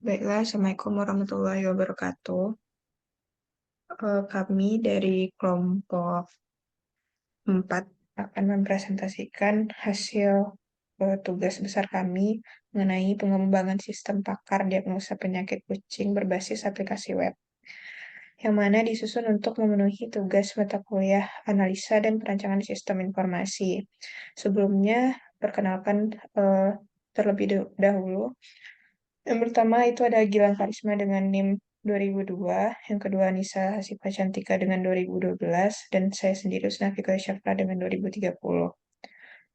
Baiklah, Assalamualaikum warahmatullahi wabarakatuh. Kami dari kelompok 4 akan mempresentasikan hasil tugas besar kami mengenai pengembangan sistem pakar diagnosa penyakit kucing berbasis aplikasi web, yang mana disusun untuk memenuhi tugas mata kuliah analisa dan perancangan sistem informasi. Sebelumnya, perkenalkan terlebih dahulu. Yang pertama itu ada Gilang Karisma dengan NIM 2002, yang kedua Nisa Hasifa Cantika dengan 2012, dan saya sendiri Usnafika Syafra dengan 2030.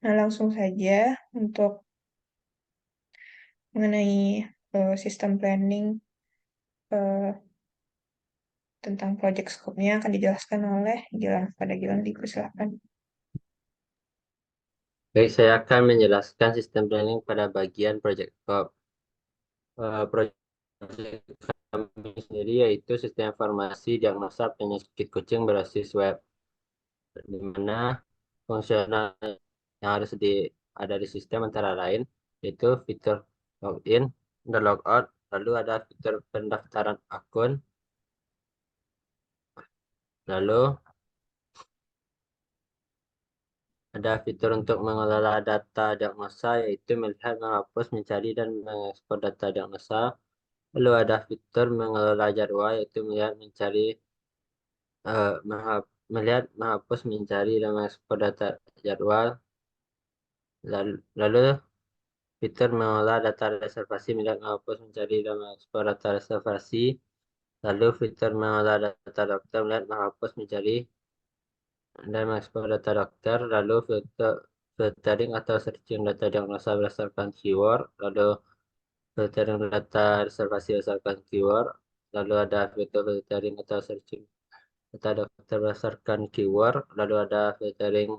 Nah, langsung saja untuk mengenai sistem planning tentang project scope-nya akan dijelaskan oleh Gilang. Pada Gilang, dipersilakan. Baik, saya akan menjelaskan sistem planning pada bagian project scope. Project kami sendiri yaitu sistem informasi diagnosa penyakit kucing berbasis web, di mana fungsional yang harus ada di sistem antara lain yaitu fitur login dan logout, lalu ada fitur pendaftaran akun, lalu ada fitur untuk mengelola data diagnosa yaitu melihat, menghapus, mencari, dan mengekspor data diagnosa. Lalu ada fitur mengelola jadwal yaitu melihat, mencari, melihat, menghapus, mencari, dan mengekspor data jadwal. Lalu fitur mengelola data reservasi, melihat, menghapus, mencari, dan mengekspor data reservasi. Lalu fitur mengelola data dokter, melihat, menghapus, mencari, dan mengekspor data dokter. Lalu filtering atau searching data diagnosa berdasarkan keyword. Lalu filtering data reservasi berdasarkan keyword. Lalu ada fitur filtering atau searching data dokter berdasarkan keyword. Lalu ada filtering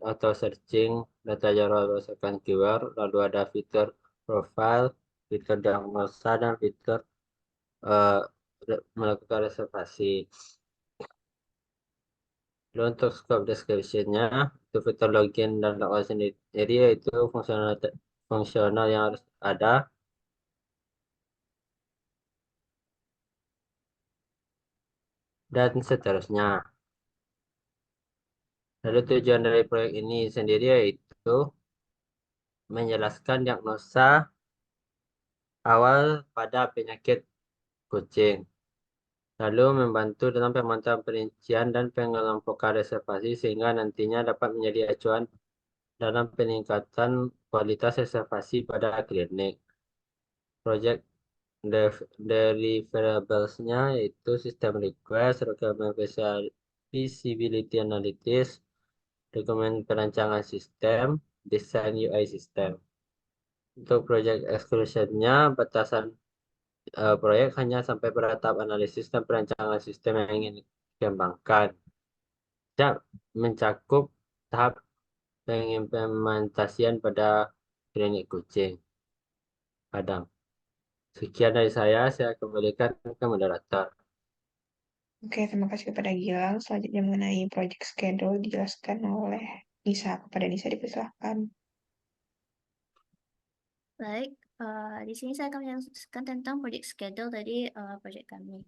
atau searching data jadwal berdasarkan keyword. Lalu ada fitur profile, fitur diagnosa, dan fitur eh, melakukan reservasi. Lalu untuk scope description-nya, itu fitur login dan logout sendiri yaitu fungsional yang harus ada, dan seterusnya. Lalu tujuan dari proyek ini sendiri yaitu menjelaskan diagnosa awal pada penyakit kucing, lalu membantu dalam pemantauan perincian dan pengelompokan reservasi sehingga nantinya dapat menjadi acuan dalam peningkatan kualitas reservasi pada klinik. Project deliverables-nya yaitu sistem request, requirement feasibility analysis, dokumen perancangan sistem, desain UI sistem. Untuk project exclusion-nya, batasan proyek hanya sampai pada tahap analisis dan perancangan sistem yang ingin dikembangkan. Tidak mencakup tahap pengimplementasian pada klinik kucing Padang. Sekian dari saya kembalikan ke moderator. Oke, terima kasih kepada Gilang. Selanjutnya mengenai project schedule dijelaskan oleh Nisa. Kepada Nisa, dipersilakan. Baik, di sini saya akan menjelaskan tentang project schedule dari project kami.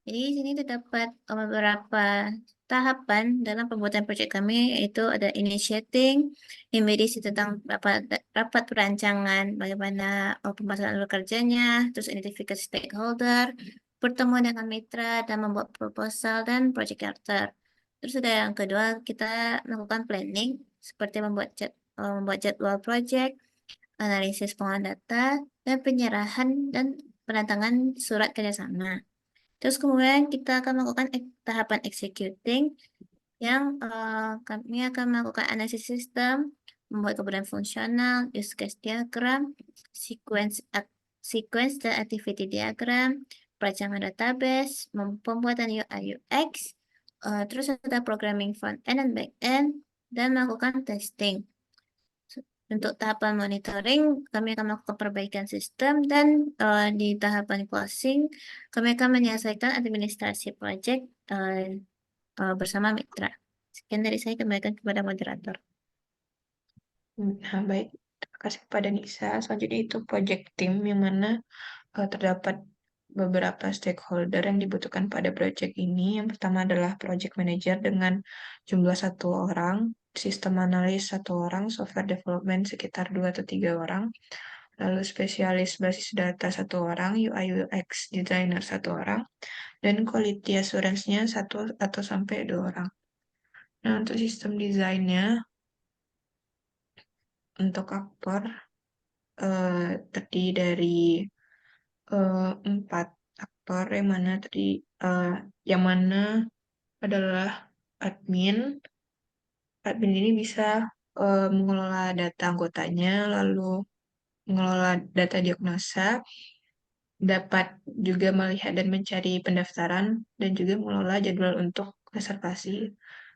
Jadi di sini terdapat beberapa tahapan dalam pembuatan project kami, yaitu ada initiating, memilih tentang rapat perancangan, bagaimana pembahasan alur kerjanya, terus identifikasi stakeholder, pertemuan dengan mitra, dan membuat proposal dan project charter. Terus ada yang kedua, kita melakukan planning, seperti membuat jadwal project, analisis pengolahan data, dan penyerahan dan penandatangan surat kerjasama. Terus kemudian kita akan melakukan tahapan executing yang kami akan melakukan analisis sistem, membuat kemudian fungsional, use case diagram, sequence dan activity diagram, perancangan database, pembuatan UI UX, terus ada programming front end dan back end, dan melakukan testing. Untuk tahapan monitoring, kami akan melakukan perbaikan sistem dan di tahapan closing, kami akan menyelesaikan administrasi project bersama mitra. Sekian dari saya, kembalikan kepada moderator. Nah, baik. Terima kasih kepada Nisa. Selanjutnya itu project team, yang mana terdapat beberapa stakeholder yang dibutuhkan pada project ini. Yang pertama adalah project manager dengan jumlah 1 orang, sistem analis 1 orang, software development sekitar 2 atau 3 orang, lalu spesialis basis data 1 orang, UI UX designer 1 orang, dan quality assurance-nya 1 atau sampai 2 orang. Nah, untuk sistem desainnya, untuk aktor terdiri dari 4 aktor yang mana adalah admin. Admin ini bisa mengelola data anggotanya, lalu mengelola data diagnosa, dapat juga melihat dan mencari pendaftaran, dan juga mengelola jadwal untuk reservasi.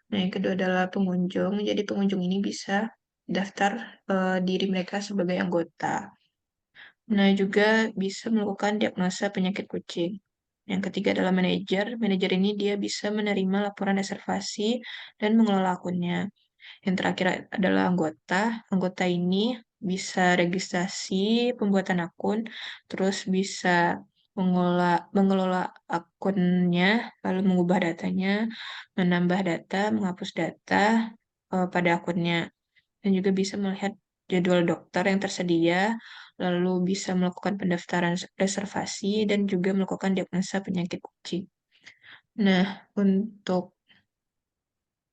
Nah, yang kedua adalah pengunjung. Jadi pengunjung ini bisa daftar diri mereka sebagai anggota. Nah, juga bisa melakukan diagnosa penyakit kucing. Yang ketiga adalah manajer. Manajer ini dia bisa menerima laporan reservasi dan mengelola akunnya. Yang terakhir adalah anggota. Anggota ini bisa registrasi pembuatan akun, terus bisa mengelola akunnya, lalu mengubah datanya, menambah data, menghapus data pada akunnya, dan juga bisa melihat jadwal dokter yang tersedia, lalu bisa melakukan pendaftaran reservasi, dan juga melakukan diagnosa penyakit kucing. Nah, untuk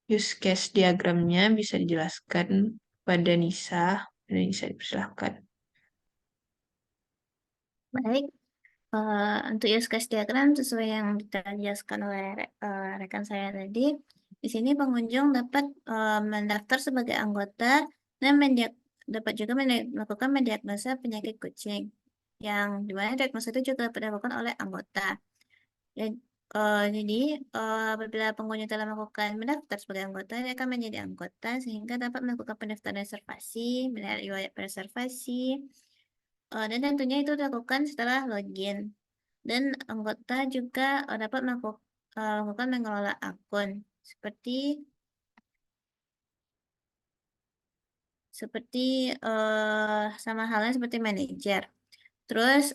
use case diagramnya bisa dijelaskan pada Nisa. Nisa dipersilahkan. Baik, untuk use case diagram sesuai yang dijelaskan oleh rekan saya tadi, di sini pengunjung dapat mendaftar sebagai anggota dan dapat juga melakukan mendiagnosa penyakit kucing, yang dimana diagnosa itu juga dapat dilakukan oleh anggota. Dan, jadi apabila pengunjung telah mendaftar sebagai anggota, dia akan menjadi anggota sehingga dapat melakukan pendaftaran reservasi, melihat riwayat reservasi, dan tentunya itu dilakukan setelah login. Dan anggota juga dapat melakukan mengelola akun seperti sama halnya seperti manajer. Terus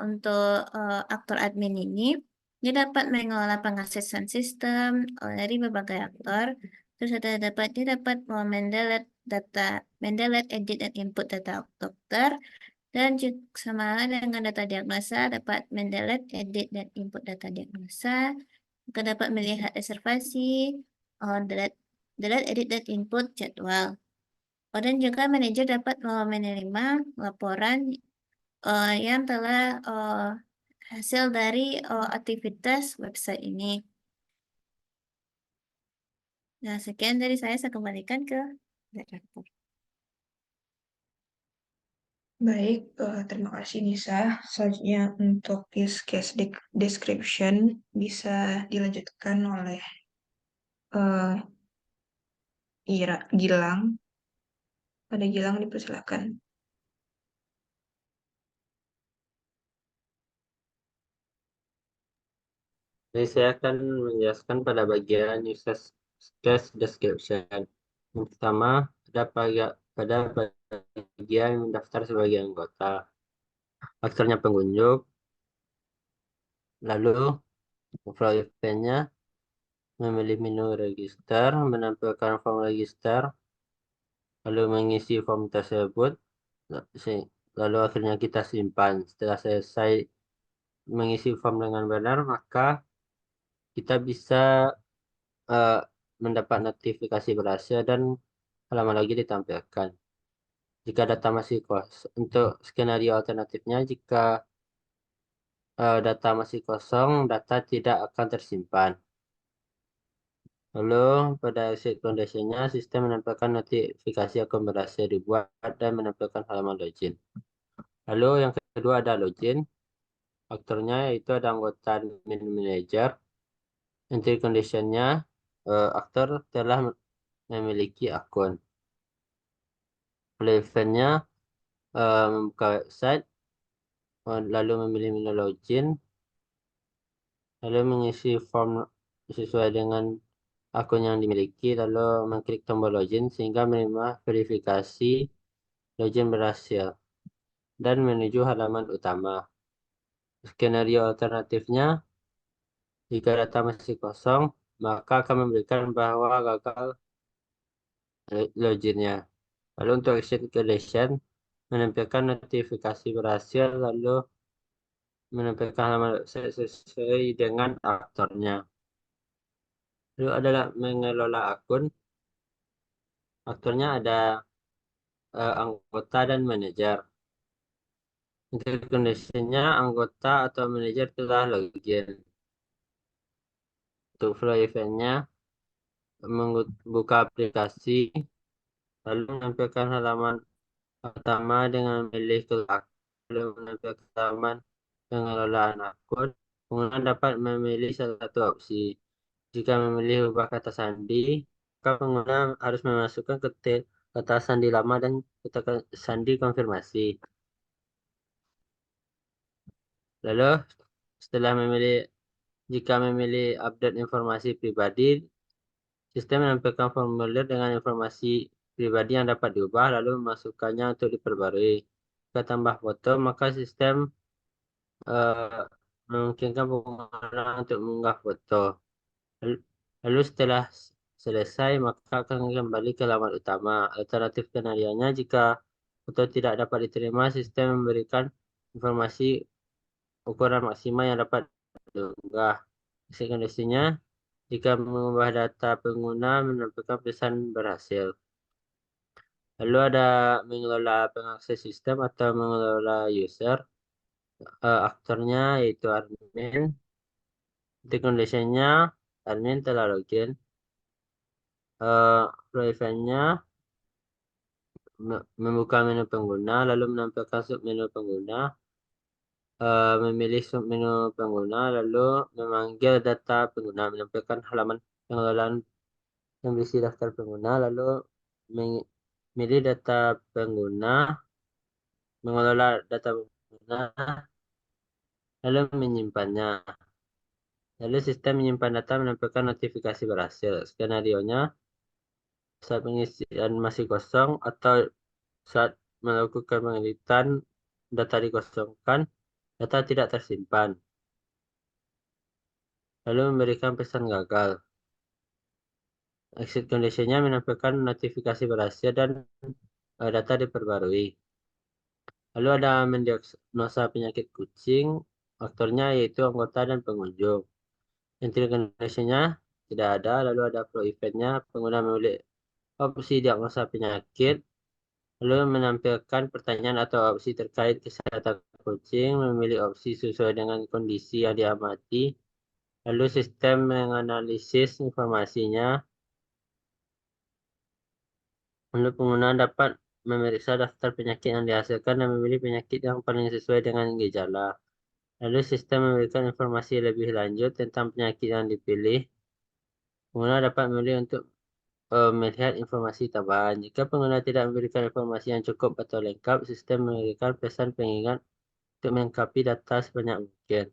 untuk aktor admin ini dia dapat mengelola pengaksesan sistem dari berbagai aktor. Terus dia dapat mendelete, edit dan input data dokter, dan juga sama halnya dengan data diagnosa dapat mendelete, edit dan input data diagnosa. Juga dapat melihat reservasi, delete, edit dan input jadwal. Dan juga manajer dapat menerima laporan yang telah hasil dari aktivitas website ini. Nah, sekian dari saya kembalikan ke redaktur. Baik, terima kasih Nisa. Selanjutnya untuk use case description bisa dilanjutkan oleh Gilang. Pada Gilang dipersilakan. Jadi saya akan menjelaskan pada bagian user case description. Yang pertama, pada bagian mendaftar sebagai anggota. Aktornya pengunjung, lalu flow event-nya, memilih menu register, menampilkan form register, lalu mengisi form tersebut, lalu akhirnya kita simpan. Setelah selesai mengisi form dengan benar, maka kita bisa eh, mendapat notifikasi berhasil dan halaman lagi ditampilkan. Jika data masih kosong, untuk skenario alternatifnya, jika data masih kosong, data tidak akan tersimpan. Lalu pada exit condition-nya, sistem menampilkan notifikasi akun berhasil dibuat dan menampilkan halaman login. Lalu yang kedua ada login. Faktornya yaitu ada anggota admin manager. Entry condition-nya, aktor telah memiliki akun. Play event-nya, membuka website, lalu memilih menu login, lalu mengisi form sesuai dengan akun yang dimiliki, lalu mengklik tombol login sehingga menerima verifikasi login berhasil dan menuju halaman utama. Skenario alternatifnya, jika data masih kosong, maka akan memberikan bahwa gagal loginnya. Lalu untuk exit condition, menampilkan notifikasi berhasil, lalu menampilkan halaman website sesuai dengan aktornya. Lalu adalah mengelola akun. Aktornya ada anggota dan manajer. Untuk kondisinya, anggota atau manajer telah login. Untuk flow eventnya, membuka aplikasi, lalu menampilkan halaman pertama dengan memilih kelak, lalu menampilkan halaman pengelolaan akun. Pengguna dapat memilih salah satu opsi. Jika memilih ubah kata sandi, maka pengguna harus memasukkan kata sandi lama dan kata sandi konfirmasi. Lalu setelah jika memilih update informasi pribadi, sistem menampilkan formulir dengan informasi pribadi yang dapat diubah, lalu memasukkannya untuk diperbarui. Jika tambah foto, maka sistem memungkinkan pengguna untuk mengunggah foto. Lalu setelah selesai, maka akan kembali ke laman utama. Alternatif skenarionya, jika foto tidak dapat diterima, sistem memberikan informasi ukuran maksimal yang dapat diunggah. Kondisinya, jika mengubah data pengguna, menampilkan pesan berhasil. Lalu ada mengelola pengakses sistem atau mengelola user. Aktornya yaitu admin. Untuk kondisinya, admin telah login. Flow eventnya, membuka menu pengguna, lalu menampilkan submenu pengguna. Memilih submenu pengguna, lalu memanggil data pengguna, menampilkan halaman pengelolaan yang berisi daftar pengguna, lalu memilih data pengguna, mengelola data pengguna, lalu menyimpannya. Lalu sistem menyimpan data menampilkan notifikasi berhasil. Skenario-nya, saat pengisian masih kosong atau saat melakukan pengeditan data dikosongkan, data tidak tersimpan. Lalu memberikan pesan gagal. Exit condition-nya menampilkan notifikasi berhasil dan data diperbarui. Lalu ada mendiagnosa penyakit kucing, aktornya yaitu anggota dan pengunjung. Entry condition-nya tidak ada, lalu ada flow event-nya, pengguna memilih opsi diagnosa penyakit, lalu menampilkan pertanyaan atau opsi terkait kesehatan kucing, memilih opsi sesuai dengan kondisi yang diamati, lalu sistem menganalisis informasinya, lalu pengguna dapat memeriksa daftar penyakit yang dihasilkan dan memilih penyakit yang paling sesuai dengan gejala. Lalu sistem memberikan informasi lebih lanjut tentang penyakit yang dipilih. Pengguna dapat memilih untuk melihat informasi tambahan. Jika pengguna tidak memberikan informasi yang cukup atau lengkap, sistem memberikan pesan pengingat untuk melengkapi data sebanyak mungkin.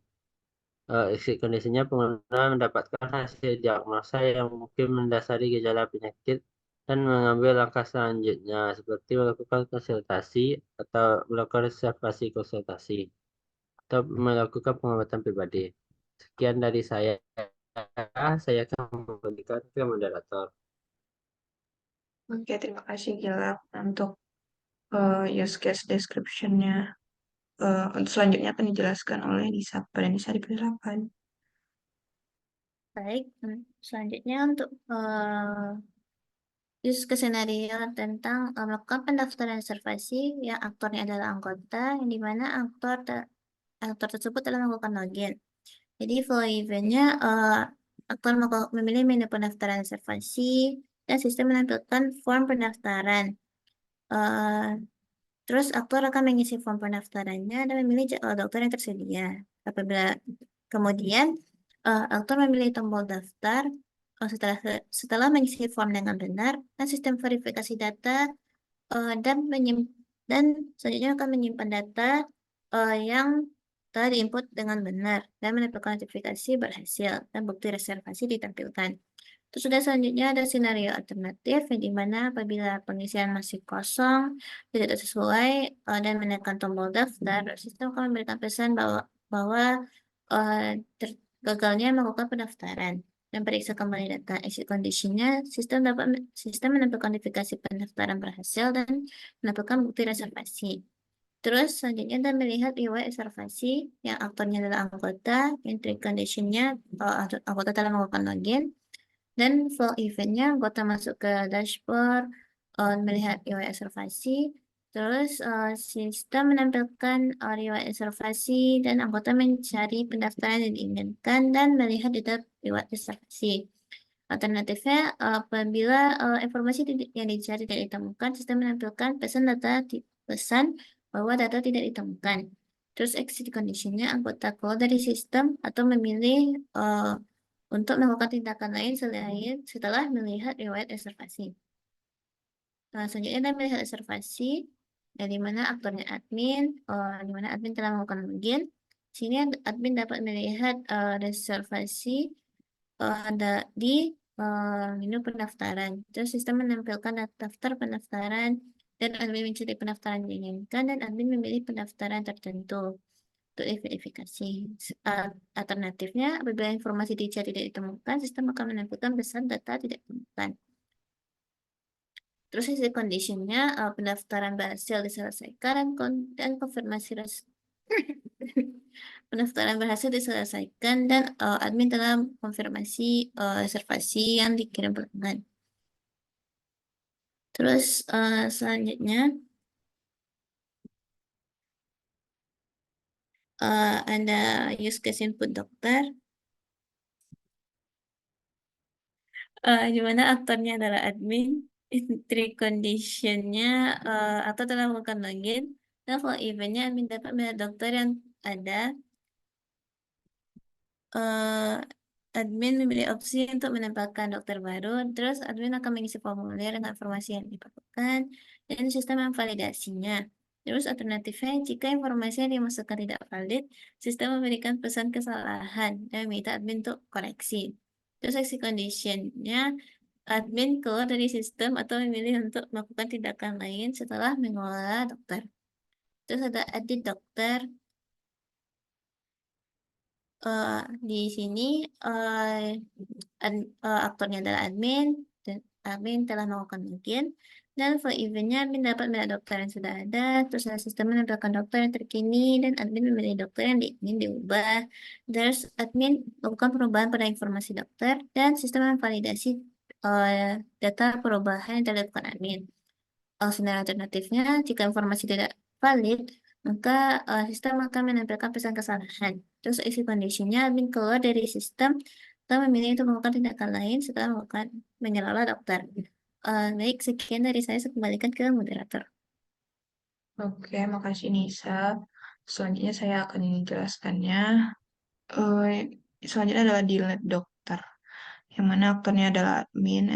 Exit kondisinya, pengguna mendapatkan hasil diagnosa yang mungkin mendasari gejala penyakit dan mengambil langkah selanjutnya, seperti melakukan konsultasi atau melakukan reservasi konsultasi atau melakukan pengobatan pribadi. Sekian dari saya akan memberikan ke moderator. Oke, terima kasih Gila untuk use case description-nya. Untuk selanjutnya akan dijelaskan oleh Nisa pada Nisa di 8. Baik, selanjutnya untuk use ke skenario tentang melakukan pendaftaran reservasi yang aktornya adalah anggota, yang dimana aktor tersebut telah melakukan login. Jadi flow event-nya aktor memilih menu pendaftaran reservasi dan sistem menampilkan form pendaftaran. Terus aktor akan mengisi form pendaftarannya dan memilih jadwal dokter yang tersedia. Apabila kemudian aktor memilih tombol daftar setelah mengisi form dengan benar, dan sistem verifikasi data dan selanjutnya akan menyimpan data yang telah diinput dengan benar dan menampilkan notifikasi berhasil dan bukti reservasi ditampilkan. Terus sudah selanjutnya ada skenario alternatif yang dimana apabila pengisian masih kosong, tidak sesuai dan menekan tombol daftar, sistem akan memberikan pesan bahwa bahwa gagalnya melakukan pendaftaran dan periksa kembali data exit condition-nya, sistem menampilkan notifikasi pendaftaran berhasil dan menampilkan bukti reservasi. Terus selanjutnya kita melihat riwayat reservasi yang aktornya adalah anggota, entry condition-nya anggota telah melakukan login, dan flow event-nya anggota masuk ke dashboard, melihat riwayat reservasi, terus sistem menampilkan riwayat reservasi dan anggota mencari pendaftaran yang diinginkan dan melihat data riwayat reservasi. Alternatifnya, apabila informasi yang dicari tidak ditemukan, sistem menampilkan pesan bahwa data tidak ditemukan. Terus exit condition-nya anggota keluar dari sistem atau memilih untuk melakukan tindakan lain setelah melihat riwayat reservasi. Selanjutnya kita melihat reservasi, di mana aktornya admin, di mana admin telah melakukan login. Sini admin dapat melihat reservasi di menu pendaftaran. Terus sistem menampilkan daftar pendaftaran dan admin mencari pendaftaran yang diinginkan dan admin memilih pendaftaran tertentu untuk verifikasi. Alternatifnya, apabila informasi dicari tidak ditemukan, sistem akan menampilkan pesan data tidak ditemukan. Terus isi condition-nya, pendaftaran berhasil diselesaikan dan konfirmasi pendaftaran berhasil diselesaikan dan admin telah konfirmasi reservasi yang dikirim pelanggan. Terus selanjutnya ada use case input dokter, di mana aktornya adalah admin, entry condition-nya atau telah melakukan login, dan for event-nya admin dapat melihat dokter yang ada. Admin memilih opsi untuk menempatkan dokter baru, terus admin akan mengisi formulir dengan informasi yang diperlukan, dan sistem memvalidasinya. Terus alternatifnya, jika informasi yang dimasukkan tidak valid, sistem memberikan pesan kesalahan dan meminta admin untuk koreksi. Terus exit condition-nya, admin keluar dari sistem atau memilih untuk melakukan tindakan lain setelah mengelola dokter. Terus ada edit dokter. Di sini aktornya adalah admin, dan admin telah melakukan login, dan for event-nya admin dapat melihat dokter yang sudah ada, terus ada sistem menampilkan dokter yang terkini, dan admin memilih dokter yang ingin diubah. Terus admin melakukan perubahan pada informasi dokter, dan sistem memvalidasi data perubahan yang dilakukan admin. Scenario alternatifnya, jika informasi tidak valid, maka sistem akan menampilkan pesan kesalahan. Terus isi condition-nya, admin keluar dari sistem atau memilih untuk melakukan tindakan lain setelah melakukan mengelola dokter. Baik, sekian dari saya kembalikan ke moderator. Oke, makasih Nisa. Selanjutnya saya akan menjelaskannya. Selanjutnya adalah delete dokter, yang mana aktornya adalah admin,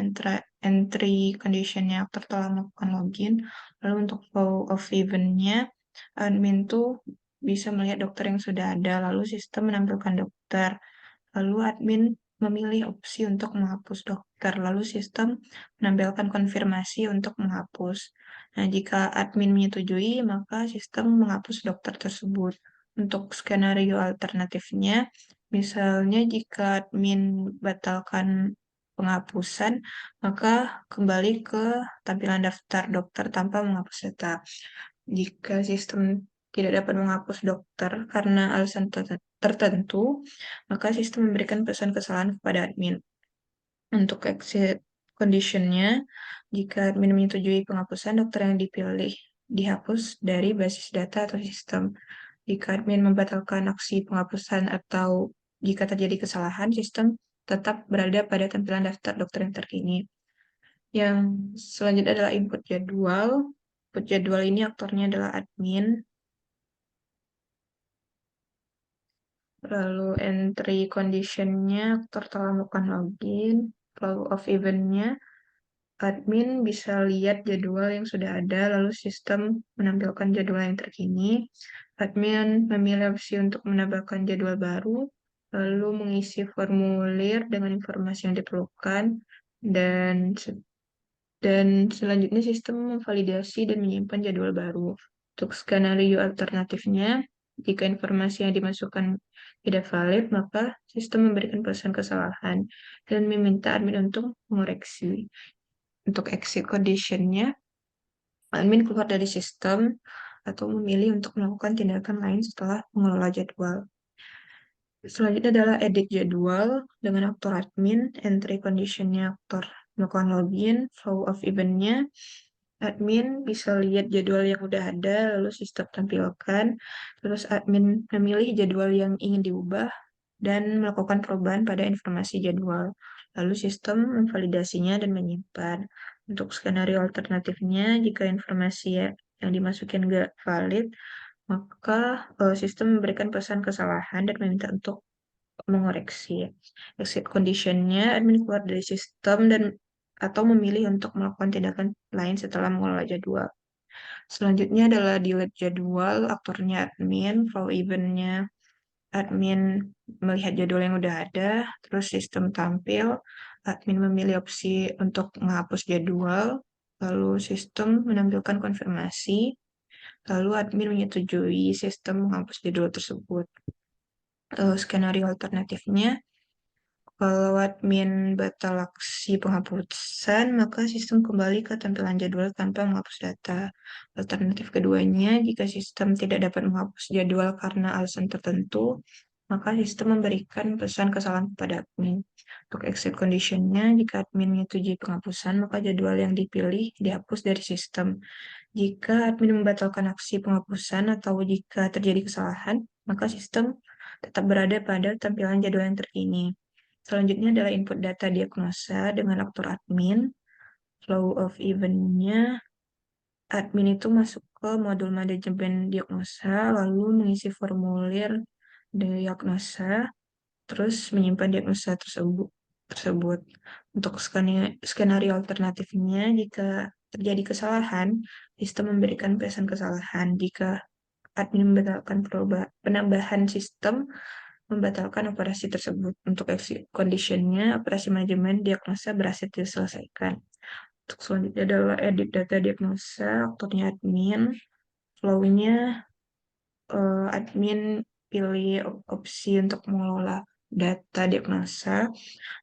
entry conditionnya aktor telah melakukan login. Lalu untuk flow of event-nya, admin tuh bisa melihat dokter yang sudah ada, lalu sistem menampilkan dokter. Lalu admin memilih opsi untuk menghapus dokter, lalu sistem menampilkan konfirmasi untuk menghapus. Nah, jika admin menyetujui, maka sistem menghapus dokter tersebut. Untuk skenario alternatifnya, misalnya jika admin batalkan penghapusan, maka kembali ke tampilan daftar dokter tanpa menghapus data. Jika sistem tidak dapat menghapus dokter karena alasan tertentu, maka sistem memberikan pesan kesalahan kepada admin. Untuk exit condition-nya, jika admin menyetujui penghapusan, dokter yang dipilih dihapus dari basis data atau sistem. Jika admin membatalkan aksi penghapusan atau jika terjadi kesalahan, sistem tetap berada pada tampilan daftar dokter yang terkini. Yang selanjutnya adalah input jadwal. Input jadwal ini aktornya adalah admin. Lalu entry condition-nya aktor telah melakukan login. Flow of event-nya admin bisa lihat jadwal yang sudah ada, lalu sistem menampilkan jadwal yang terkini. Admin memilih opsi untuk menambahkan jadwal baru, lalu mengisi formulir dengan informasi yang diperlukan, dan selanjutnya sistem memvalidasi dan menyimpan jadwal baru. Untuk skenario alternatifnya, Jika informasi yang dimasukkan tidak valid, maka sistem memberikan pesan kesalahan dan meminta admin untuk mengoreksi. Untuk exit condition-nya, admin keluar dari sistem atau memilih untuk melakukan tindakan lain setelah mengelola jadwal. Selanjutnya adalah edit jadwal dengan aktor admin, entry condition-nya aktor melakukan login, flow of event-nya, admin bisa lihat jadwal yang udah ada, lalu sistem tampilkan, terus admin memilih jadwal yang ingin diubah, dan melakukan perubahan pada informasi jadwal. Lalu sistem memvalidasinya dan menyimpan. Untuk skenario alternatifnya, jika informasi yang dimasukin nggak valid, maka sistem memberikan pesan kesalahan dan meminta untuk mengoreksi. Exit condition-nya, admin keluar dari sistem dan atau memilih untuk melakukan tindakan lain setelah mengelola jadwal. Selanjutnya adalah delete jadwal, aktornya admin, flow event-nya admin melihat jadwal yang udah ada, terus sistem tampil, admin memilih opsi untuk menghapus jadwal, lalu sistem menampilkan konfirmasi, lalu admin menyetujui sistem menghapus jadwal tersebut. Skenario alternatifnya, kalau admin batal aksi penghapusan, maka sistem kembali ke tampilan jadwal tanpa menghapus data. Alternatif keduanya, jika sistem tidak dapat menghapus jadwal karena alasan tertentu, maka sistem memberikan pesan kesalahan kepada admin. Untuk exit condition-nya, jika admin menyetujui penghapusan, maka jadwal yang dipilih dihapus dari sistem. Jika admin membatalkan aksi penghapusan atau jika terjadi kesalahan, maka sistem tetap berada pada tampilan jadwal yang terkini. Selanjutnya adalah input data diagnosa dengan aktor admin. Flow of event-nya, admin itu masuk ke modul manajemen diagnosa, lalu mengisi formulir diagnosa, terus menyimpan diagnosa tersebut. Untuk skenario alternatifnya, jika terjadi kesalahan, sistem memberikan pesan kesalahan. Jika admin membatalkan penambahan sistem, membatalkan operasi tersebut. Untuk exit condition-nya, operasi manajemen diagnosa berhasil diselesaikan. Untuk selanjutnya adalah edit data diagnosa, aktornya admin, flow-nya admin pilih opsi untuk mengelola data diagnosa,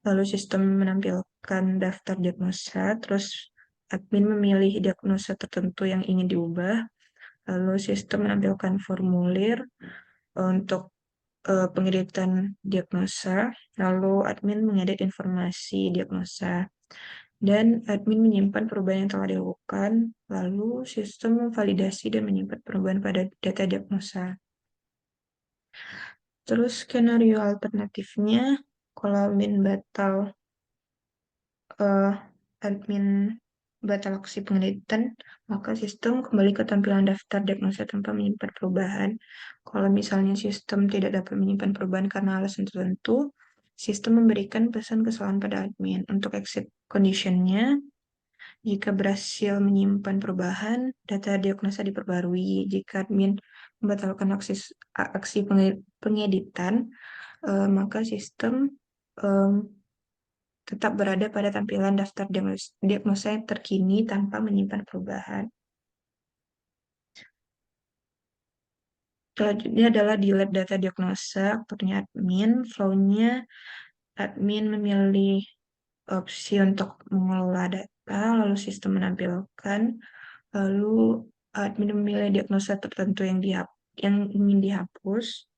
lalu sistem menampilkan daftar diagnosa, terus admin memilih diagnosa tertentu yang ingin diubah, lalu sistem menampilkan formulir untuk pengeditan diagnosa, lalu admin mengedit informasi diagnosa, dan admin menyimpan perubahan yang telah dilakukan, lalu sistem memvalidasi dan menyimpan perubahan pada data diagnosa. Terus skenario alternatifnya, kalau admin batal aksi pengeditan, maka sistem kembali ke tampilan daftar diagnosa tanpa menyimpan perubahan. Kalau misalnya sistem tidak dapat menyimpan perubahan karena alasan tertentu, sistem memberikan pesan kesalahan pada admin. Untuk exit condition-nya, jika berhasil menyimpan perubahan, data diagnosa diperbarui. Jika admin membatalkan aksi pengeditan, maka sistem tetap berada pada tampilan daftar diagnosa yang terkini tanpa menyimpan perubahan. Selanjutnya adalah delete data diagnosa, aktornya admin, flow-nya admin memilih opsi untuk mengelola data, lalu sistem menampilkan, lalu admin memilih diagnosa tertentu yang ingin dihapus,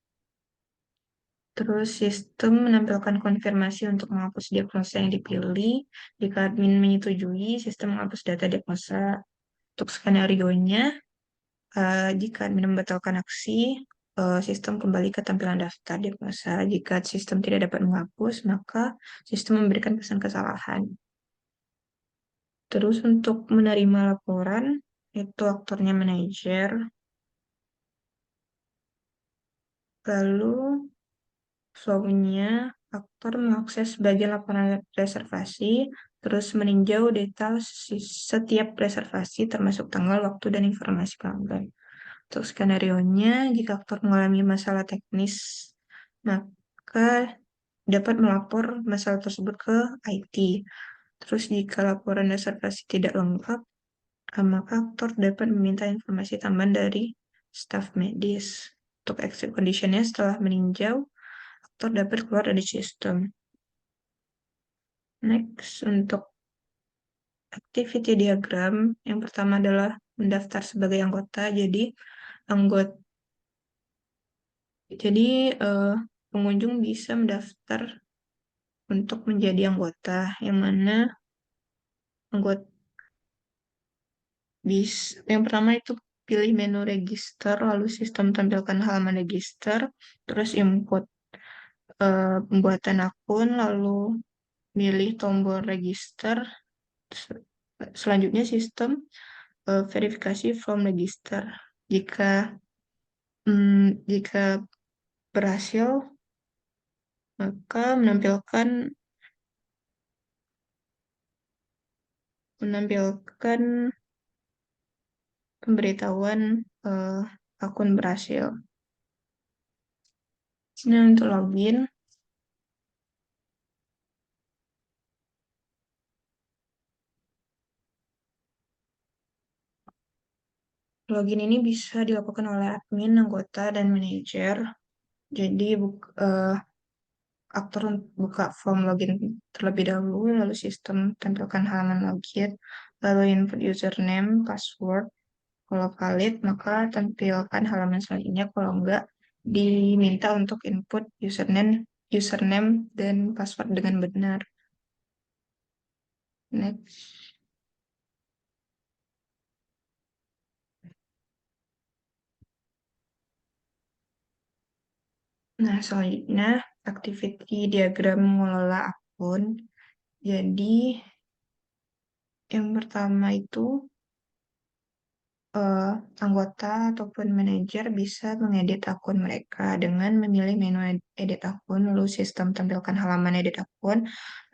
terus sistem menampilkan konfirmasi untuk menghapus diagnosa yang dipilih. Jika admin menyetujui, sistem menghapus data diagnosa. Untuk skenario-nya, jika admin membatalkan aksi, sistem kembali ke tampilan daftar diagnosa. Jika sistem tidak dapat menghapus, maka sistem memberikan pesan kesalahan. Terus untuk menerima laporan, itu aktornya manajer. Lalu flow-nya, aktor mengakses bagian laporan reservasi, terus meninjau detail setiap reservasi termasuk tanggal, waktu, dan informasi pelanggan. Untuk skenario-nya, jika aktor mengalami masalah teknis, maka dapat melapor masalah tersebut ke IT. Terus jika laporan reservasi tidak lengkap, maka aktor dapat meminta informasi tambahan dari staf medis. untuk exit conditionnya setelah meninjau aktor dapat keluar dari sistem. Next, untuk activity diagram, yang pertama adalah mendaftar sebagai anggota. Anggota, jadi pengunjung bisa mendaftar untuk menjadi anggota, yang mana anggota yang pertama itu pilih menu register, lalu sistem tampilkan halaman register, terus input pembuatan akun, lalu milih tombol register. Selanjutnya sistem verifikasi form register. Jika berhasil, maka menampilkan pemberitahuan akun berhasil. Nah, untuk login, ini bisa dilakukan oleh admin, anggota, dan manajer. Jadi, aktor buka form login terlebih dahulu, lalu sistem tampilkan halaman login, lalu input username, password. Kalau valid, maka tampilkan halaman selanjutnya. Kalau enggak, diminta untuk input username dan password dengan benar. Next. Nah, selanjutnya activity diagram mengelola akun. Jadi, yang pertama itu eh, anggota ataupun manajer bisa mengedit akun mereka dengan memilih menu edit akun, lalu sistem tampilkan halaman edit akun,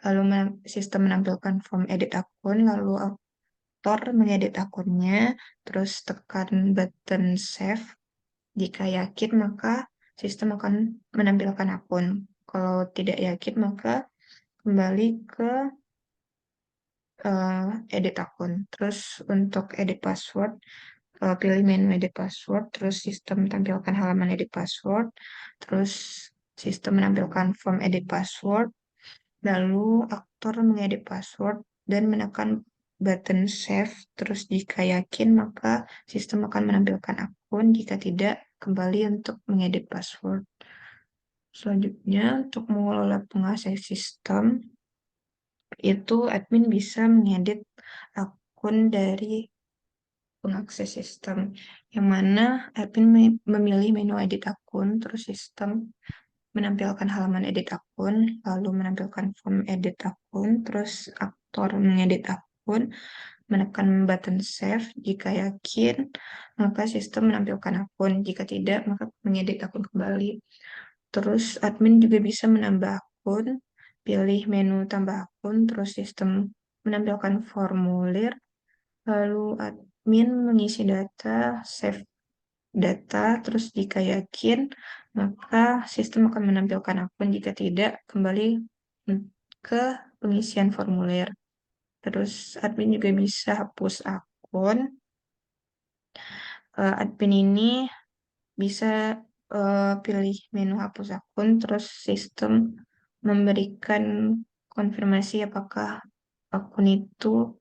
lalu sistem menampilkan form edit akun, lalu autor mengedit akunnya, terus tekan button save. Jika yakin, maka sistem akan menampilkan akun. Kalau tidak yakin, maka kembali ke edit akun. Terus untuk edit password, pilih menu edit password, terus sistem tampilkan halaman edit password, terus sistem menampilkan form edit password, lalu aktor mengedit password dan menekan button save. Terus jika yakin, maka sistem akan menampilkan akun, jika tidak, kembali untuk mengedit password. Selanjutnya, untuk mengelola pengakses sistem, itu admin bisa mengedit akun dari pengakses sistem, yang mana admin memilih menu edit akun, terus sistem menampilkan halaman edit akun, lalu menampilkan form edit akun, terus aktor mengedit akun, menekan button save. Jika yakin, maka sistem menampilkan akun. Jika tidak, maka mengedit akun kembali. Terus admin juga bisa menambah akun, pilih menu tambah akun, terus sistem menampilkan formulir, lalu admin mengisi data, save data, terus jika yakin, maka sistem akan menampilkan akun. Jika tidak, kembali ke pengisian formulir. Terus admin juga bisa hapus akun. Admin ini bisa pilih menu hapus akun, terus sistem memberikan konfirmasi apakah akun itu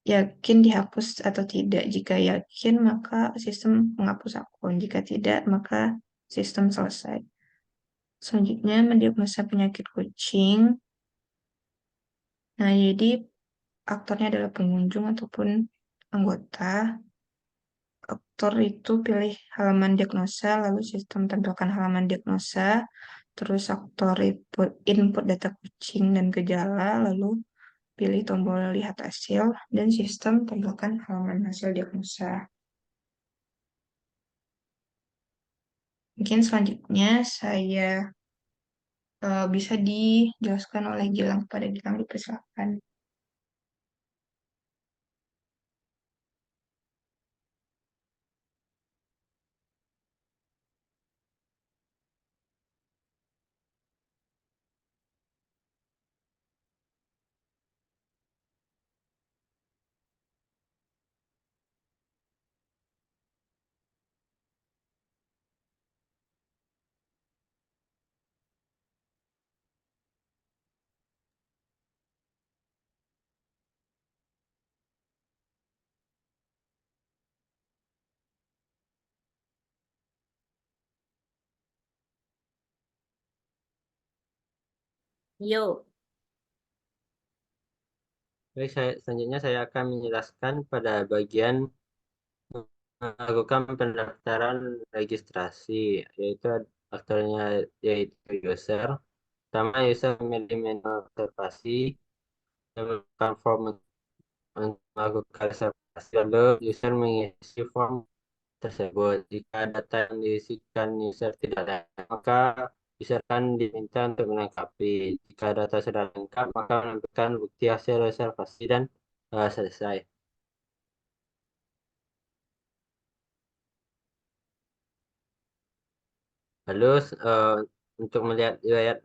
yakin dihapus atau tidak. Jika yakin, maka sistem menghapus akun. Jika tidak, maka sistem selesai. Selanjutnya, mendiagnosa penyakit kucing. Nah, jadi aktornya adalah pengunjung ataupun anggota. Aktor itu pilih halaman diagnosa, lalu sistem tampilkan halaman diagnosa, terus aktor input data kucing dan gejala, lalu pilih tombol lihat hasil, dan sistem tampilkan halaman hasil diagnosa. Mungkin selanjutnya bisa dijelaskan oleh Gilang. Kepada Gilang, dipersilakan. Yo. Baik, selanjutnya saya akan menjelaskan pada bagian melakukan pendaftaran registrasi, yaitu aktornya yaitu user. Pertama, user memilih menu reservasi dan melakukan form untuk melakukan reservasi. Lalu user mengisi form tersebut. Jika data yang diisikan user tidak ada, maka user akan diminta untuk melengkapi. Jika data sudah lengkap, maka menampilkan bukti hasil reservasi dan selesai. Lalu untuk melihat riwayat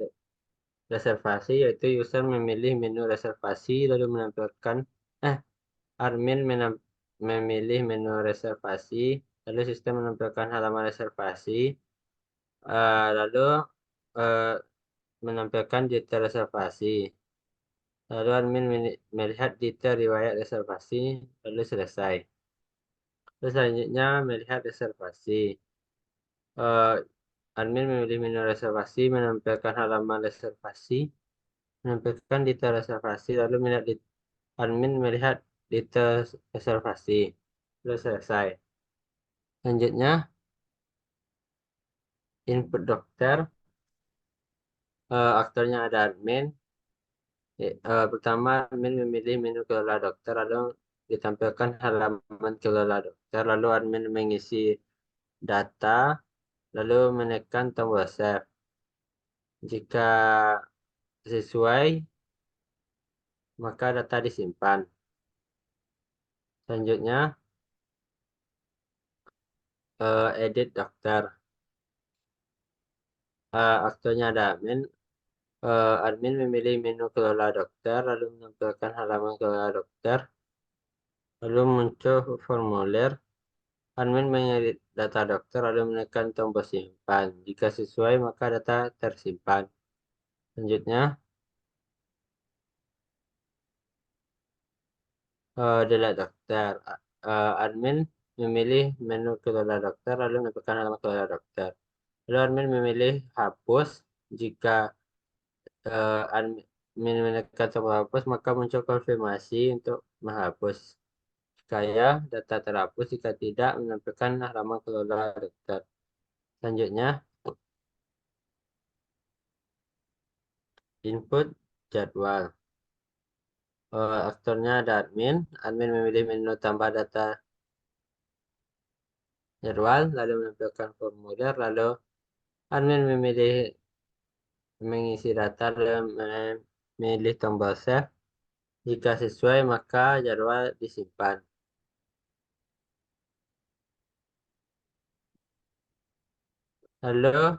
reservasi, yaitu user memilih menu reservasi lalu menampilkan eh admin memilih menu reservasi, lalu sistem menampilkan halaman reservasi, lalu eh, menampilkan detail reservasi. Lalu admin melihat detail riwayat reservasi, lalu selesai. Terus selanjutnya melihat reservasi. Eh, Admin memilih menu reservasi, menampilkan halaman reservasi, menampilkan detail reservasi, lalu melihat admin melihat detail reservasi. Lalu selesai. Selanjutnya, input dokter. Aktornya ada admin. Pertama, admin memilih menu kelola dokter, lalu ditampilkan halaman kelola dokter, lalu admin mengisi data, lalu menekan tombol save. Jika sesuai, maka data disimpan. Selanjutnya, edit dokter. Aktornya ada admin. Admin memilih menu kelola dokter, lalu menampilkan halaman kelola dokter, lalu muncul formulir. Admin mengedit data dokter, lalu menekan tombol simpan. Jika sesuai, maka data tersimpan. Selanjutnya, delete dokter. Admin memilih menu kelola dokter, lalu menampilkan halaman kelola dokter. Lalu admin memilih hapus. Jika admin menekan tombol hapus, maka muncul konfirmasi untuk menghapus. Jika ya, data terhapus. Jika tidak, menampilkan halaman kelola dokter. Selanjutnya, input jadwal. Aktornya ada admin. Admin memilih menu tambah data jadwal, lalu menampilkan formulir, lalu admin memilih mengisi data dan memilih tombol save. Jika sesuai, maka jadwal disimpan. Lalu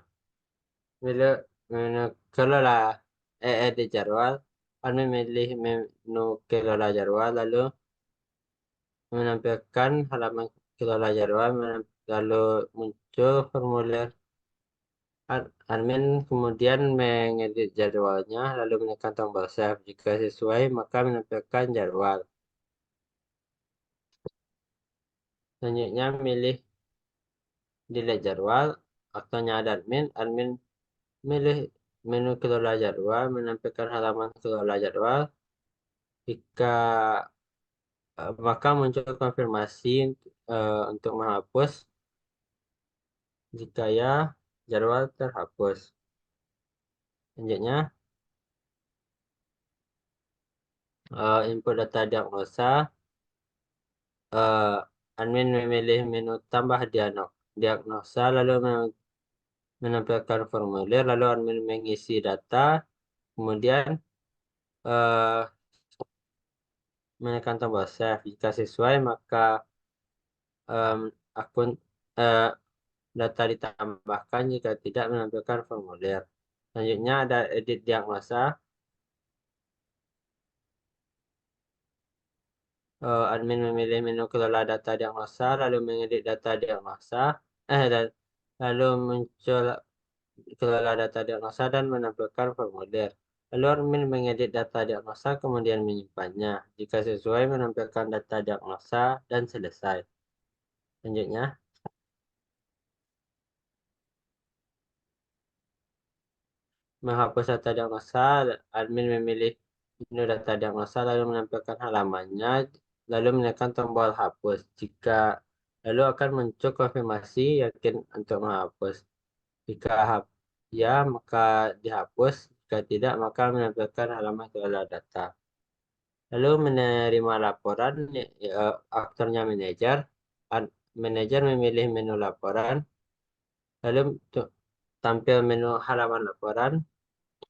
menu, menu kelola edit jadwal, admin memilih menu kelola jadwal, lalu menampilkan halaman kelola jadwal, lalu muncul formulir. Admin kemudian mengedit jadwalnya, lalu menekan tombol save. Jika sesuai, maka menampilkan jadwal. Selanjutnya, milih delete jadwal. Aktornya ada admin. Admin milih menu kelola jadwal, menampilkan halaman kelola jadwal. Jika maka muncul konfirmasi untuk menghapus. Jika ya, jadwal terhapus. Selanjutnya, input data diagnosa. Admin memilih menu tambah diagnosa, lalu menampilkan formulir, lalu admin mengisi data, kemudian eh, menekan tombol save. Jika sesuai, maka akun eh, data ditambahkan, jika tidak menampilkan formulir. Selanjutnya ada edit diagnosa. Admin memilih menu kelola data diagnosa, lalu mengedit data diagnosa, lalu muncul kelola data diagnosa dan menampilkan formulir. Lalu admin mengedit data diagnosa kemudian menyimpannya. Jika sesuai, menampilkan data diagnosa dan selesai. Selanjutnya, menghapus data diagnosa, admin memilih menu data diagnosa lalu menampilkan halamannya, lalu menekan tombol hapus. Lalu akan muncul konfirmasi yakin untuk menghapus. Jika ya, maka dihapus. Jika tidak, maka menampilkan halaman kelola data. Lalu menerima laporan, aktornya manajer. Manajer memilih menu laporan, lalu tampil menu halaman laporan.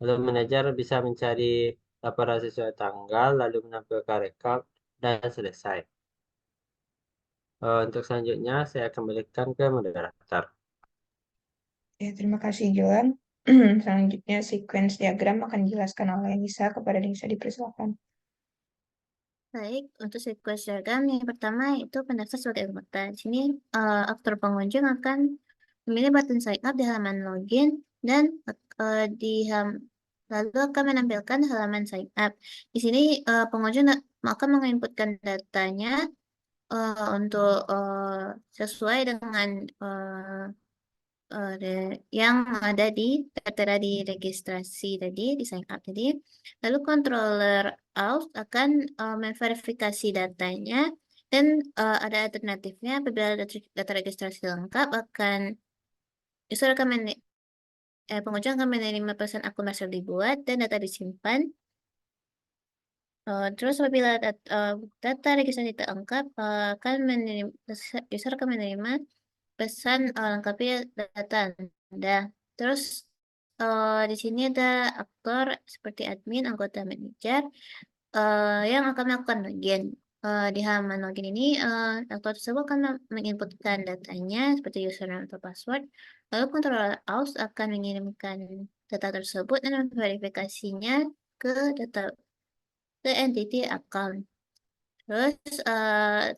Lalu manajer bisa mencari laporan sesuai tanggal, lalu menampilkan rekap, dan selesai. Untuk selanjutnya, saya kembalikan ke moderator. Ya, terima kasih Joan. Selanjutnya, sequence diagram akan dijelaskan oleh Nisa. Kepada Nisa dipersilakan. Baik, untuk sequence diagram yang pertama itu pendaftar sebagai anggota. Di sini aktor pengunjung akan memilih button sign up di halaman login dan lalu akan menampilkan halaman sign up. Di sini pengunjung akan menginputkan datanya untuk sesuai dengan yang ada di tertera di registrasi tadi, di sign up tadi. Lalu controller out akan memverifikasi datanya dan ada alternatifnya apabila data registrasi lengkap pengunjung akan menerima pesan akun master dibuat dan data disimpan. Terus apabila data registrasi tidak lengkap, user akan menerima pesan lengkapi data Anda. Terus di sini ada aktor seperti admin, anggota manajer yang akan melakukan login. Di halaman login ini, aktor tersebut akan menginputkan datanya seperti username atau password. Lalu controller aus akan mengirimkan data tersebut dan memverifikasinya ke entity account. Terus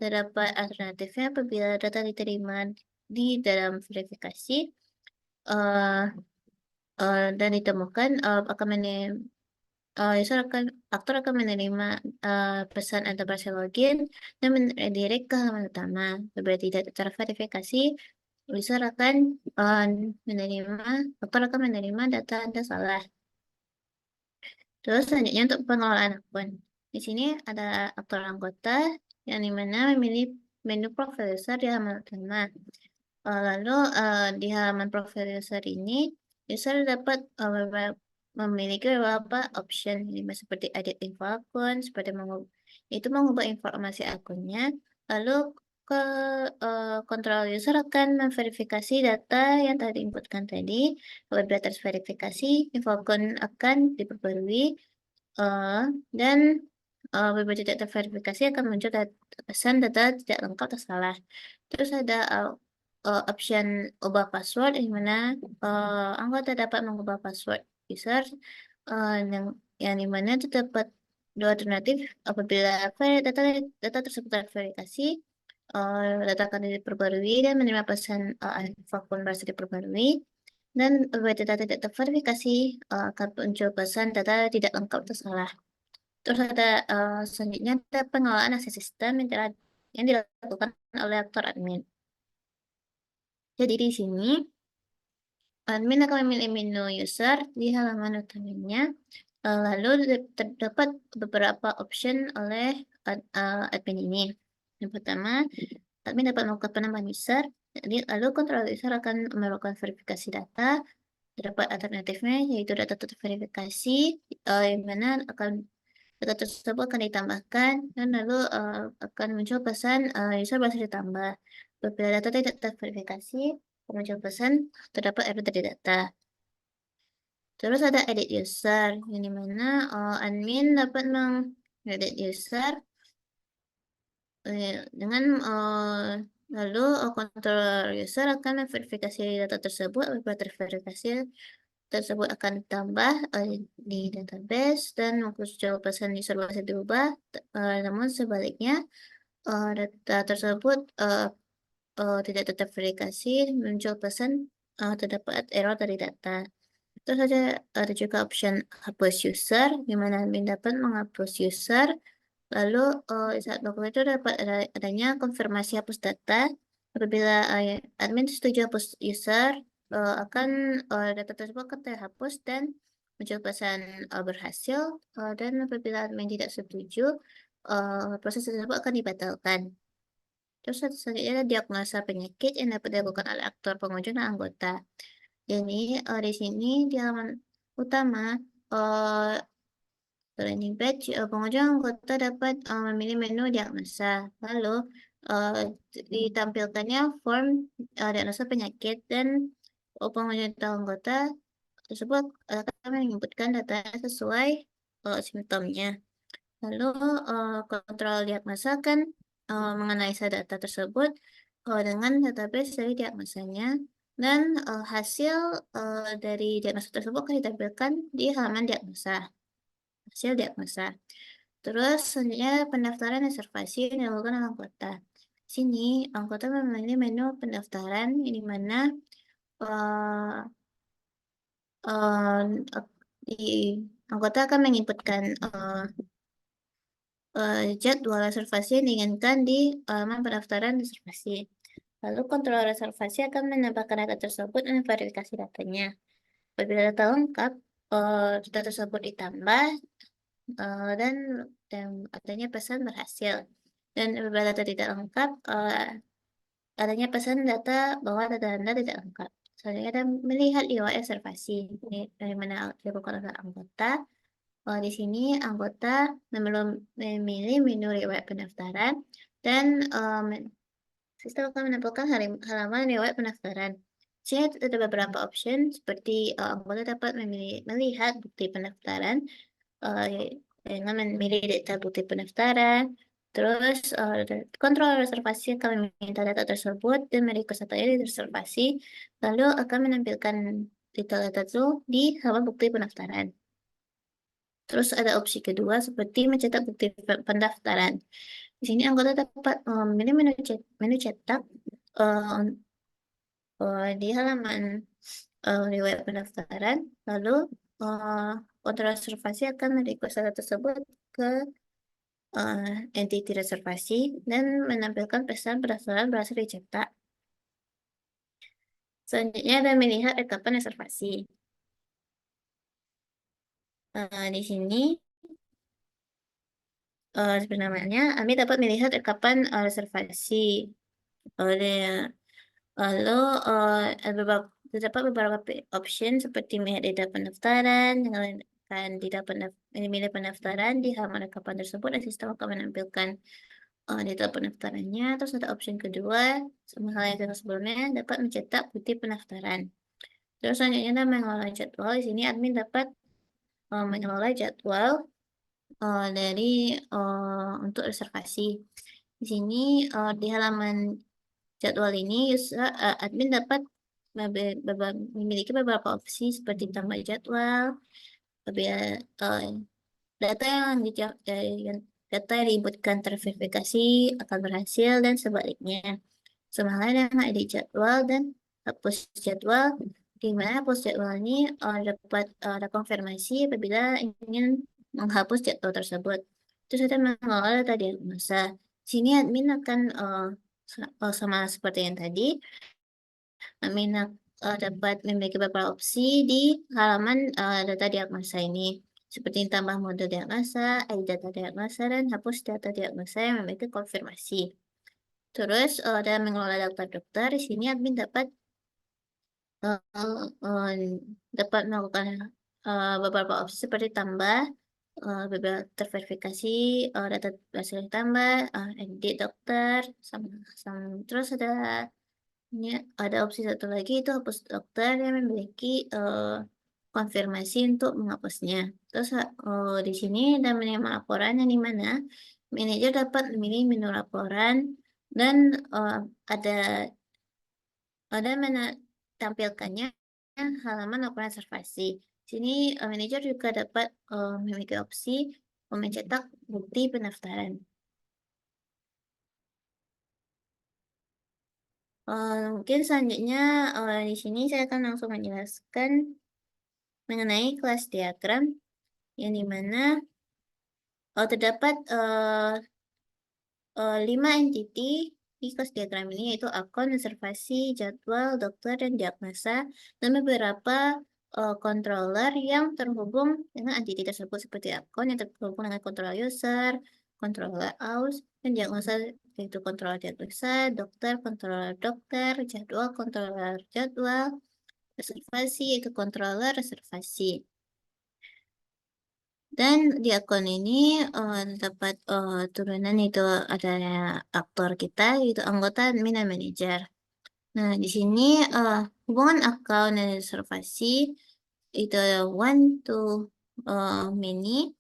terdapat alternatifnya apabila data diterima di dalam verifikasi dan ditemukan aktor akan menerima pesan enterprise login dan redirect ke halaman utama. Apabila tidak terverifikasi, aktor akan menerima data Anda salah. Terus selanjutnya untuk pengelolaan akun. Di sini ada aktor anggota yang dimana memilih menu profile user di halaman utama. Lalu di halaman profile user ini, user dapat memiliki beberapa option seperti edit info akun, seperti mengubah informasi akunnya. Lalu ke kontrol user akan memverifikasi data yang tadi inputkan tadi. Apabila terverifikasi, info akun akan diperbarui dan apabila tidak terverifikasi akan muncul pesan data tidak lengkap atau salah. Terus ada option ubah password di mana anggota dapat mengubah password user yang dimana terdapat dua alternatif apabila data tersebut terverifikasi, data akan diperbarui dan menerima pesan akun merasa diperbarui, dan apabila data tidak terverifikasi akan muncul pesan data tidak lengkap atau salah. Terus ada selanjutnya ada pengelolaan akses sistem yang dilakukan oleh aktor admin. Jadi di sini admin akan memilih menu user di halaman utamanya. Lalu terdapat beberapa option oleh admin ini. Yang pertama, admin dapat melakukan penambahan user. Lalu kontrol user akan melakukan verifikasi data. Terdapat alternatifnya yaitu data terverifikasi, yang mana data tersebut akan ditambahkan dan lalu akan muncul pesan user berhasil ditambah. Apabila data tidak terverifikasi, muncul pesan terdapat error dari data. Terus ada edit user, yang dimana admin dapat mengedit user dengan lalu controller user akan memverifikasi data tersebut. Apabila terverifikasi tersebut akan ditambah di database dan muncul pesan user berhasil diubah. Namun sebaliknya data tersebut tidak terverifikasi, muncul pesan terdapat error dari data. Terus ada juga option hapus user, di mana admin dapat menghapus user. Lalu di saat melakukan itu dapat adanya konfirmasi hapus data. Apabila admin setuju hapus user, akan data tersebut akan terhapus dan muncul pesan berhasil, dan apabila admin tidak setuju, proses tersebut akan dibatalkan. Terus selanjutnya ada diagnosa penyakit yang dapat dilakukan oleh aktor pengunjung dan anggota. Jadi di sini di halaman utama landing page, pengunjung anggota dapat memilih menu diagnosa. Lalu ditampilkannya form diagnosa penyakit dan pengunjung atau anggota tersebut akan menginputkan data sesuai simptomnya. Lalu kontrol diagnosa akan menganalisa data tersebut dengan database dari diagnosanya dan hasil dari diagnosa tersebut akan ditampilkan di halaman diagnosa. Hasil diagnosa. Terus selanjutnya pendaftaran reservasi yang dilakukan oleh anggota. Sini anggota memilih menu pendaftaran di mana anggota akan menginputkan jadwal reservasi yang diinginkan di halaman pendaftaran reservasi. Lalu kontrol reservasi akan menambahkan data tersebut dan verifikasi datanya. Apabila data lengkap, data tersebut ditambah dan adanya pesan berhasil. Dan apabila data tidak lengkap, adanya pesan data bahwa data Anda tidak lengkap. Selanjutnya ada melihat riwayat reservasi. Ini dari mana dilakukan oleh anggota. Di sini anggota memilih menu riwayat pendaftaran dan sistem akan menampilkan halaman riwayat pendaftaran. Di sini ada beberapa option seperti anggota dapat melihat bukti pendaftaran dengan memilih data bukti pendaftaran. Terus kontrol reservasi akan meminta data tersebut dan merequest datanya di reservasi, lalu akan menampilkan data-data itu di halaman bukti pendaftaran. Terus ada opsi kedua seperti mencetak bukti pendaftaran. Di sini anggota dapat memilih menu cetak di halaman riwayat pendaftaran, lalu kontrol reservasi akan merequest data tersebut ke entity reservasi dan menampilkan pesan pendaftaran berhasil dicetak. Selanjutnya ada melihat rekapan reservasi. Di sini seperti namanya, Ami dapat melihat rekapan reservasi. Lalu terdapat beberapa option seperti melihat data pendaftaran, dengan memilih pendaftaran di halaman rekapan tersebut dan sistem akan menampilkan data pendaftarannya. Terus ada option kedua, sama halnya dengan sebelumnya, dapat mencetak bukti pendaftaran. Terus selanjutnya ada mengelola jadwal. Di sini admin dapat mengelola jadwal dari untuk reservasi. Di sini di halaman jadwal ini admin dapat memiliki beberapa opsi seperti tambah jadwal, data yang data yang diinputkan terverifikasi akan berhasil dan sebaliknya. Sama halnya dengan edit jadwal dan hapus jadwal, di mana hapus jadwal ini dapat ada konfirmasi apabila ingin menghapus jadwal tersebut. Terus ada mengelola data diagnosa. Sini admin akan sama seperti yang tadi, admin dapat memiliki beberapa opsi di halaman data diagnosa ini, seperti tambah mode diagnosa, edit data diagnosa, dan hapus data diagnosa yang memiliki konfirmasi. Terus dalam mengelola daftar dokter, di sini admin dapat melakukan beberapa opsi seperti tambah, beberapa terverifikasi, data hasil tambah, edit dokter, terus ada opsi satu lagi itu hapus dokter yang memiliki konfirmasi untuk menghapusnya. Terus di sini ada menu laporan yang di mana manajer dapat memilih menu laporan dan ada menampilkannya halaman laporan reservasi. Sini manajer juga dapat memiliki opsi mencetak bukti pendaftaran. Mungkin selanjutnya di sini saya akan langsung menjelaskan mengenai kelas diagram yang dimana terdapat 5 entity di kelas diagram ini, yaitu akun, reservasi, jadwal, dokter, dan diagnosa, dan beberapa controller yang terhubung dengan entity tersebut seperti akun yang terhubung dengan controller user, controller aus, dan diagnosa yaitu controller diagnosa, controller dokter, controller jadwal, reservasi yaitu controller reservasi. Dan di akun ini terdapat turunan itu ada aktor kita yaitu anggota admin dan manajer. Nah, di sini hubungan akun dan reservasi itu one to many,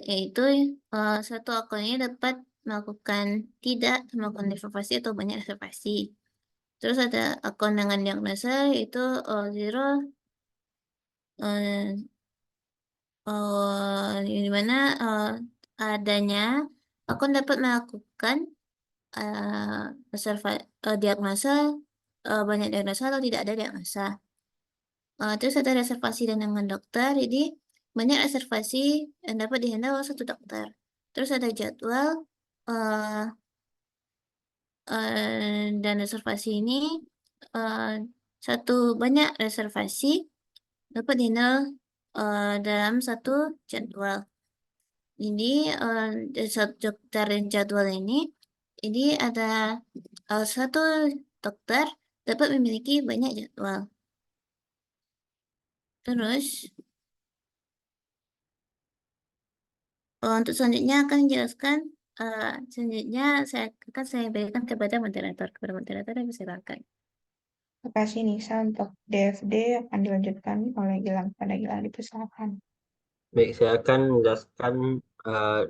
yaitu satu akun ini dapat melakukan reservasi atau banyak reservasi. Terus ada akun dengan diagnosa yaitu zero, di mana adanya akun dapat melakukan diagnosa, banyak diagnosa atau tidak ada diagnosa. Terus ada reservasi dan dengan dokter, jadi banyak reservasi yang dapat dihandle oleh satu dokter. Terus ada jadwal dan reservasi ini banyak reservasi dapat dihandle dalam satu jadwal. Jadi satu dokter dan jadwal ini ada satu dokter dapat memiliki banyak jadwal. Terus untuk selanjutnya akan dijelaskan. Selanjutnya saya berikan kepada moderator. Kepada moderator yang silakan. Terima kasih Nisa. Untuk DFD akan dilanjutkan oleh Gilang. Pada Gilang dipersilakan. Baik, saya akan menjelaskan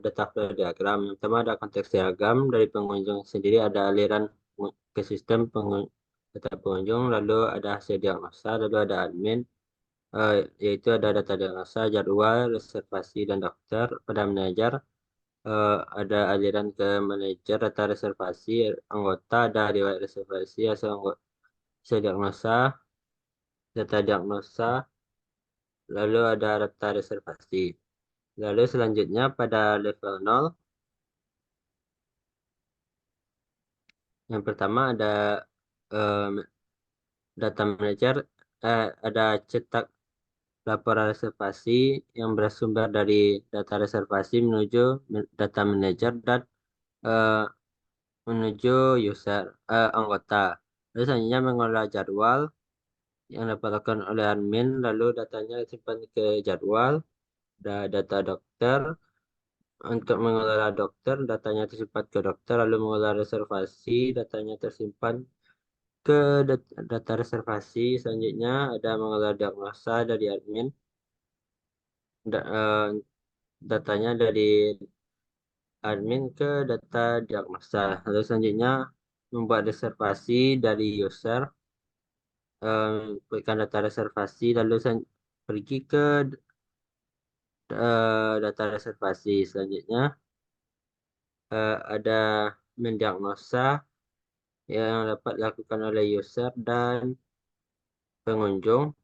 data flow diagram. Yang pertama ada konteks diagram dari pengunjung sendiri, ada aliran ke sistem data pengunjung, lalu ada hasil diagnosa, lalu ada admin, yaitu ada data diagnosa, jadwal, reservasi, dan dokter. Pada manajer ada aliran ke manajer, data reservasi, anggota, ada riwayat reservasi, hasil diagnosa, data diagnosa, lalu ada data reservasi. Lalu selanjutnya pada level 0, yang pertama ada data manager, ada cetak laporan reservasi yang bersumber dari data reservasi menuju data manager dan menuju user anggota. Lalu selanjutnya mengolah jadwal yang dapat dilakukan oleh admin, lalu datanya disimpan ke jadwal, ada data dokter. Untuk mengelola dokter, datanya tersimpan ke dokter, lalu mengelola reservasi, datanya tersimpan ke data reservasi. Selanjutnya ada mengelola diagnosa dari admin, datanya dari admin ke data diagnosa. Lalu selanjutnya membuat reservasi dari user, berikan data reservasi, lalu pergi ke data reservasi. Selanjutnya ada mendiagnosa yang dapat dilakukan oleh user dan pengunjung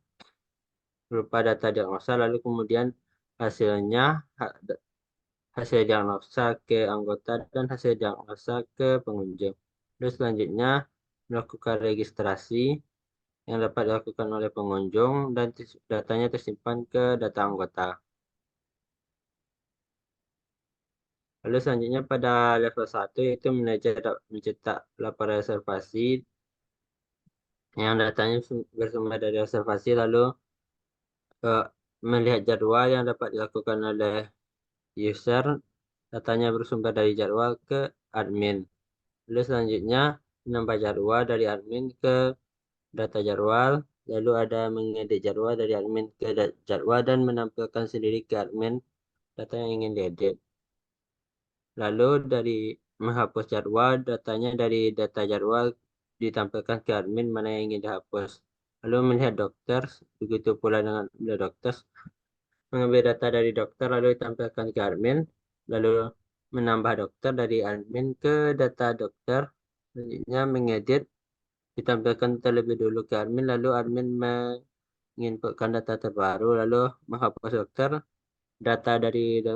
berupa data diagnosa, lalu kemudian hasilnya hasil diagnosa ke anggota dan hasil diagnosa ke pengunjung. Terus selanjutnya melakukan registrasi yang dapat dilakukan oleh pengunjung dan datanya tersimpan ke data anggota. Lalu selanjutnya pada level 1 yaitu manajer mencetak laporan reservasi yang datanya bersumber dari reservasi, lalu melihat jadwal yang dapat dilakukan oleh user, datanya bersumber dari jadwal ke admin. Lalu selanjutnya menambah jadwal dari admin ke data jadwal, lalu ada mengedit jadwal dari admin ke jadwal dan menampilkan sendiri ke admin data yang ingin diedit. Lalu dari menghapus jadwal, datanya dari data jadwal ditampilkan ke admin mana yang ingin dihapus. Lalu melihat dokter, begitu pula dengan dokter, mengambil data dari dokter lalu ditampilkan ke admin, lalu menambah dokter dari admin ke data dokter, selanjutnya mengedit, ditampilkan terlebih dulu ke admin, lalu admin menginputkan data terbaru, lalu menghapus dokter, data dari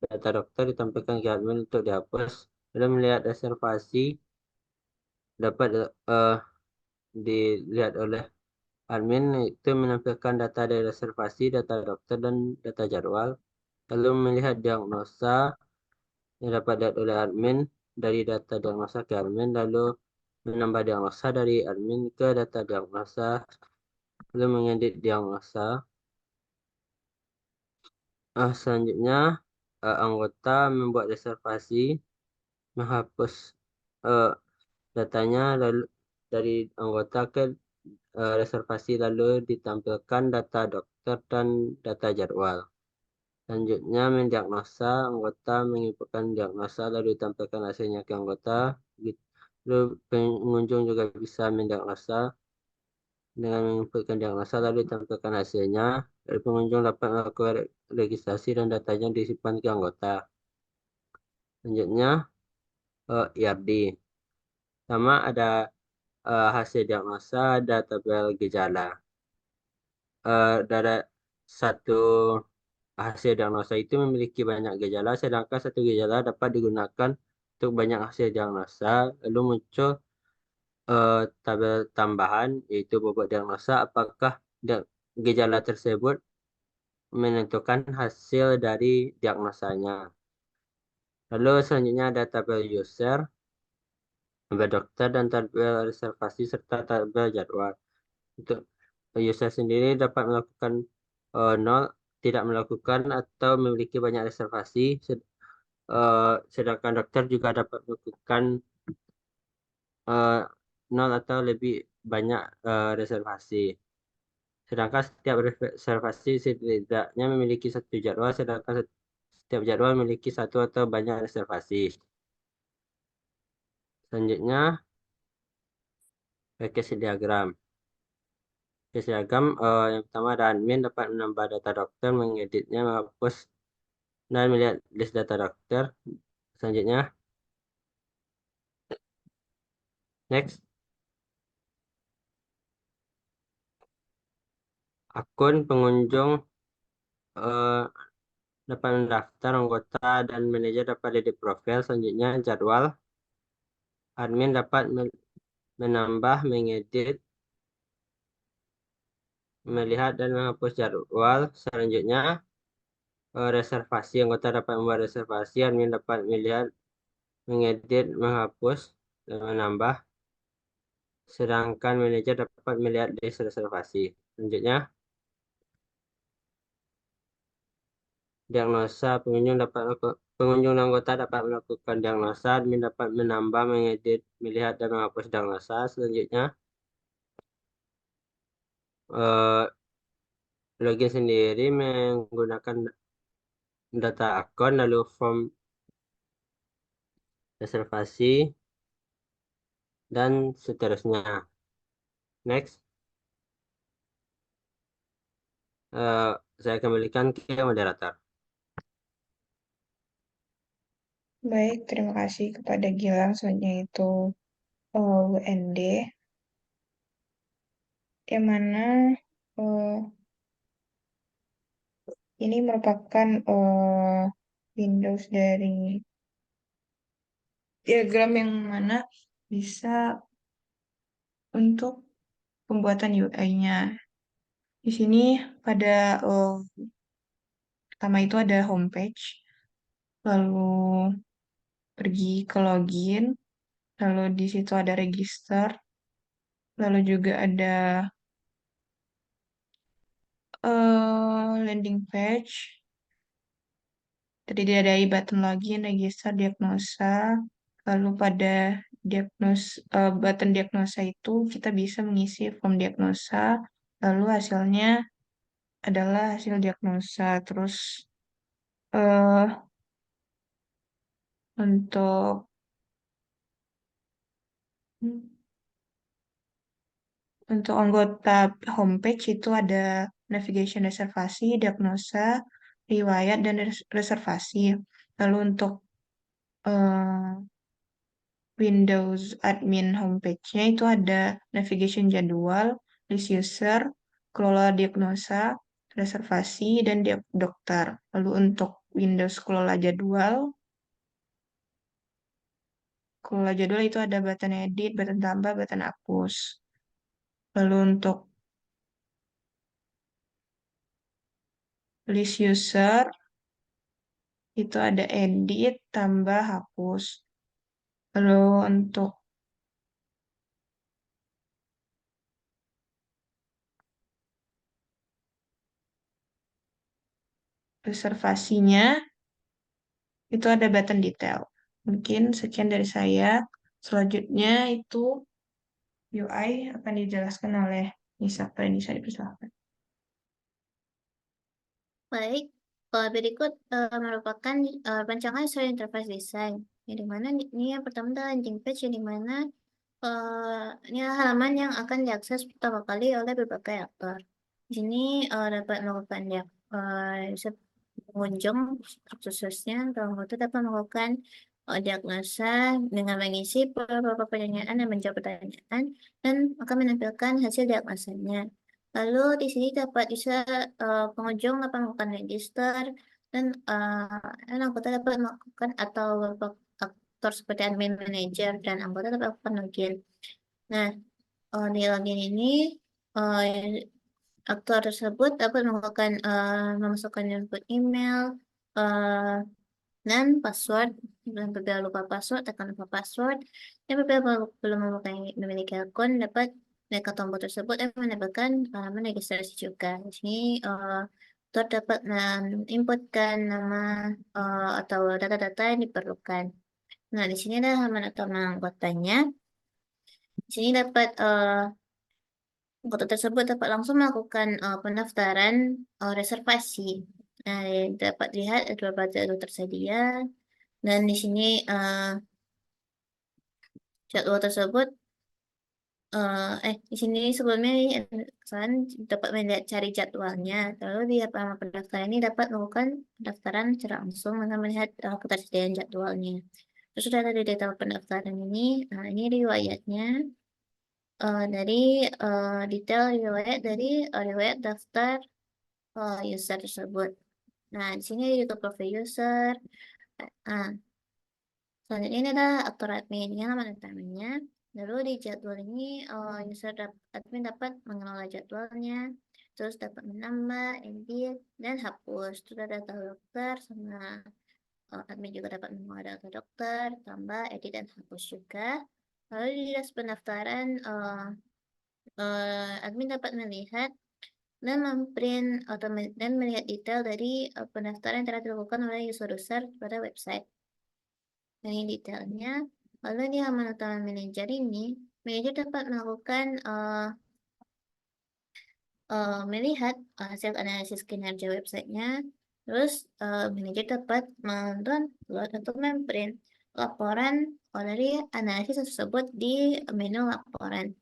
data dokter ditampilkan ke admin untuk dihapus, lalu melihat reservasi dapat dilihat oleh Admin itu menampilkan data dari reservasi, data dokter, dan data jadwal. Lalu melihat diagnosa yang dapat dilihat oleh admin dari data diagnosa ke admin, lalu menambah diagnosa dari admin ke data diagnosa, lalu mengedit diagnosa. Selanjutnya, anggota membuat reservasi, menghapus eh, datanya lalu dari anggota ke reservasi, lalu ditampilkan data dokter dan data jadwal. Selanjutnya, mendiagnosa, anggota menginputkan diagnosa lalu ditampilkan hasilnya ke anggota. Lalu pengunjung juga bisa mendiagnosa dengan menginputkan diagnosa lalu ditampilkan hasilnya. Lalu pengunjung dapat melakukan registrasi dan datanya disimpan ke anggota. Selanjutnya, IRD. Sama ada hasil diagnosa, ada tabel gejala. Dari satu hasil diagnosa itu memiliki banyak gejala, sedangkan satu gejala dapat digunakan untuk banyak hasil diagnosa. Lalu muncul tabel tambahan, yaitu bobot diagnosa, apakah gejala tersebut menentukan hasil dari diagnosanya. Lalu selanjutnya ada tabel user, tabel dokter, dan tabel reservasi, serta tabel jadwal. Untuk user sendiri dapat melakukan nol, tidak melakukan, atau memiliki banyak reservasi. Sedangkan dokter juga dapat melakukan eh, nol atau lebih banyak reservasi. Sedangkan setiap reservasi setidaknya memiliki satu jadwal, sedangkan setiap jadwal memiliki satu atau banyak reservasi. Selanjutnya, package diagram. Package diagram yang pertama ada admin dapat menambah data dokter, mengeditnya, menghapus, dan melihat list data dokter. Selanjutnya, next, akun pengunjung eh, dapat mendaftar anggota dan manajer dapat edit profil. Selanjutnya, jadwal. Admin dapat menambah, mengedit, melihat, dan menghapus jadwal. Selanjutnya, reservasi. Anggota dapat membuat reservasi. Admin dapat melihat, mengedit, menghapus, dan menambah. Sedangkan manajer dapat melihat list reservasi. Selanjutnya, diagnosa. Pengunjung dan anggota dapat melakukan diagnosa. Admin dapat menambah, mengedit, melihat, dan menghapus diagnosa. Selanjutnya, eh, login sendiri menggunakan data akun, lalu form reservasi, dan seterusnya. Next, eh, saya kembalikan ke moderator. Baik, terima kasih kepada Gilang. Selanjutnya itu WND, yang mana eh, ini merupakan Windows dari diagram yang mana bisa untuk pembuatan UI-nya. Di sini pada pertama itu ada homepage, lalu pergi ke login, lalu di situ ada register, lalu juga ada landing page, terdiri dari button login, register, diagnosa, lalu pada button diagnosa itu kita bisa mengisi form diagnosa, lalu hasilnya adalah hasil diagnosa. Terus eh untuk anggota homepage itu ada navigation reservasi, diagnosa, riwayat, dan reservasi. Lalu untuk eh, Windows admin homepage-nya itu ada navigation jadwal, list user, kelola diagnosa, reservasi, dan dokter. Lalu untuk Windows kelola jadwal itu ada button edit, button tambah, button hapus. Lalu untuk list user, itu ada edit, tambah, hapus. Lalu untuk reservasinya, itu ada button detail. Mungkin sekian dari saya. Selanjutnya itu UI akan dijelaskan oleh Nisa. Nisa dipersilakan. Baik, berikut merupakan rancangan user interface design. Yang dimana ini yang pertama adalah landing page yang dimana ini adalah halaman yang akan diakses pertama kali oleh berbagai aktor. Di sini dapat melakukan pengunjung khususnya pengunjung dapat melakukan diagnosa dengan mengisi beberapa pertanyaan dan menjawab pertanyaan dan akan menampilkan hasil diagnosanya. Lalu di sini dapat bisa pengunjung dapat melakukan register dan anggota dapat melakukan atau beberapa aktor seperti admin manager dan anggota dapat melakukan login. Nah, di login ini eh, aktor tersebut dapat melakukan memasukkan input email eh, dan password. Dan apabila lupa password, tekan lupa password. Dan apabila belum memiliki akun, dapat menekan tombol tersebut dan menambahkan halaman registrasi juga. Di sini aktor dapat menginputkan nama atau data-data yang diperlukan. Nah, di sini ada halaman utama anggotanya. Di sini dapat anggota tersebut dapat langsung melakukan pendaftaran reservasi. Nah, dapat lihat ada beberapa jadwal tersedia dan di sini jadwal tersebut di sini sebelumnya kalian dapat melihat cari jadwalnya. Lalu di halaman pendaftaran ini dapat melakukan pendaftaran secara langsung dengan melihat ketersediaan jadwalnya. Terus sudah ada di detail pendaftaran ini. Nah, ini riwayatnya. Dari detail riwayat dari riwayat daftar user tersebut. Nah, di sini juga profil user. Nah, selanjutnya ini adalah aktor admin yang nama utamanya. Lalu di jadwal ini admin dapat mengelola jadwalnya, terus dapat menambah, edit, dan hapus. Terus ada data dokter sama admin juga dapat mengelola data dokter, tambah, edit, dan hapus juga. Lalu di dashboard pendaftaran, admin dapat melihat dan memprint dan melihat detail dari pendaftaran yang telah dilakukan oleh user pada website. Nah, ini detailnya. Lalu di halaman utama manajer ini, manajer dapat melakukan melihat hasil analisis kinerja websitenya. Terus manajer dapat mendownload atau memprint laporan dari analisis tersebut di menu laporan.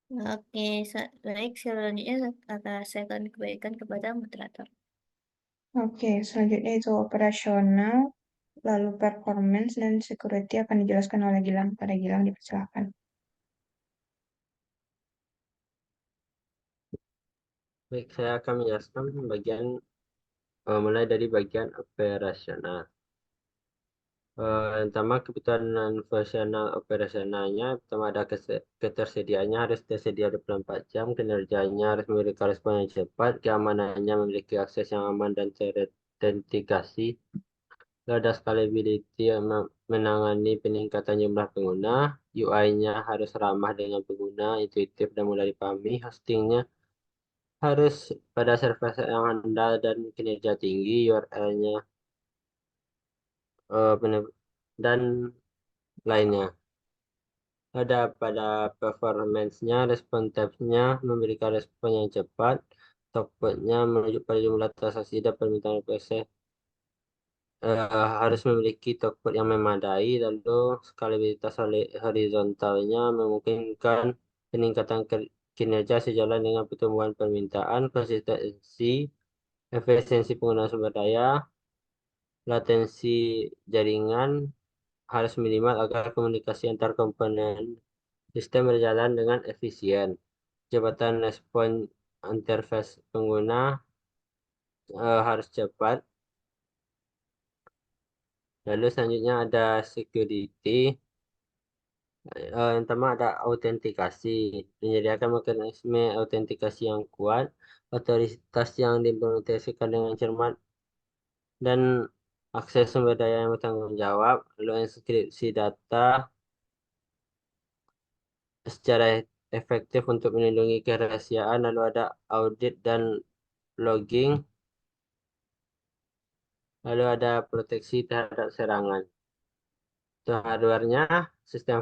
Oke, baik. Selanjutnya saya akan kembalikan kepada moderator. Oke, selanjutnya itu operasional, lalu performance dan security akan dijelaskan oleh Gilang. Pada Gilang dipersilakan. Baik, saya akan menjelaskan mulai dari bagian operasional. Yang pertama, kebutuhan fungsional operasionalnya, pertama ada ketersediaannya harus tersedia 24 jam, kinerjanya harus memiliki respon yang cepat, keamanannya memiliki akses yang aman dan terautentikasi, ada scalability yang menangani peningkatan jumlah pengguna, UI-nya harus ramah dengan pengguna, intuitif dan mudah dipahami, hostingnya harus pada server yang handal dan kinerja tinggi, URL-nya dan lainnya. Ada pada performance-nya, respon nya memberikan respon yang cepat, output-nya menuju pada jumlah transaksi dan permintaan proses harus memiliki output yang memadai, lalu skalabilitas horizontalnya memungkinkan peningkatan kinerja sejalan dengan pertumbuhan permintaan, konsistensi, efisiensi penggunaan sumber daya, latensi jaringan harus minimal agar komunikasi antar komponen sistem berjalan dengan efisien. Kecepatan respon interface pengguna harus cepat. Lalu selanjutnya ada security. Yang pertama ada autentikasi, menyediakan mekanisme autentikasi yang kuat, otoritas yang diimplementasikan dengan cermat, dan akses sumber daya yang bertanggung jawab, lalu enkripsi data secara efektif untuk melindungi kerahasiaan, lalu ada audit dan logging, lalu ada proteksi terhadap serangan. Untuk hardware-nya, sistem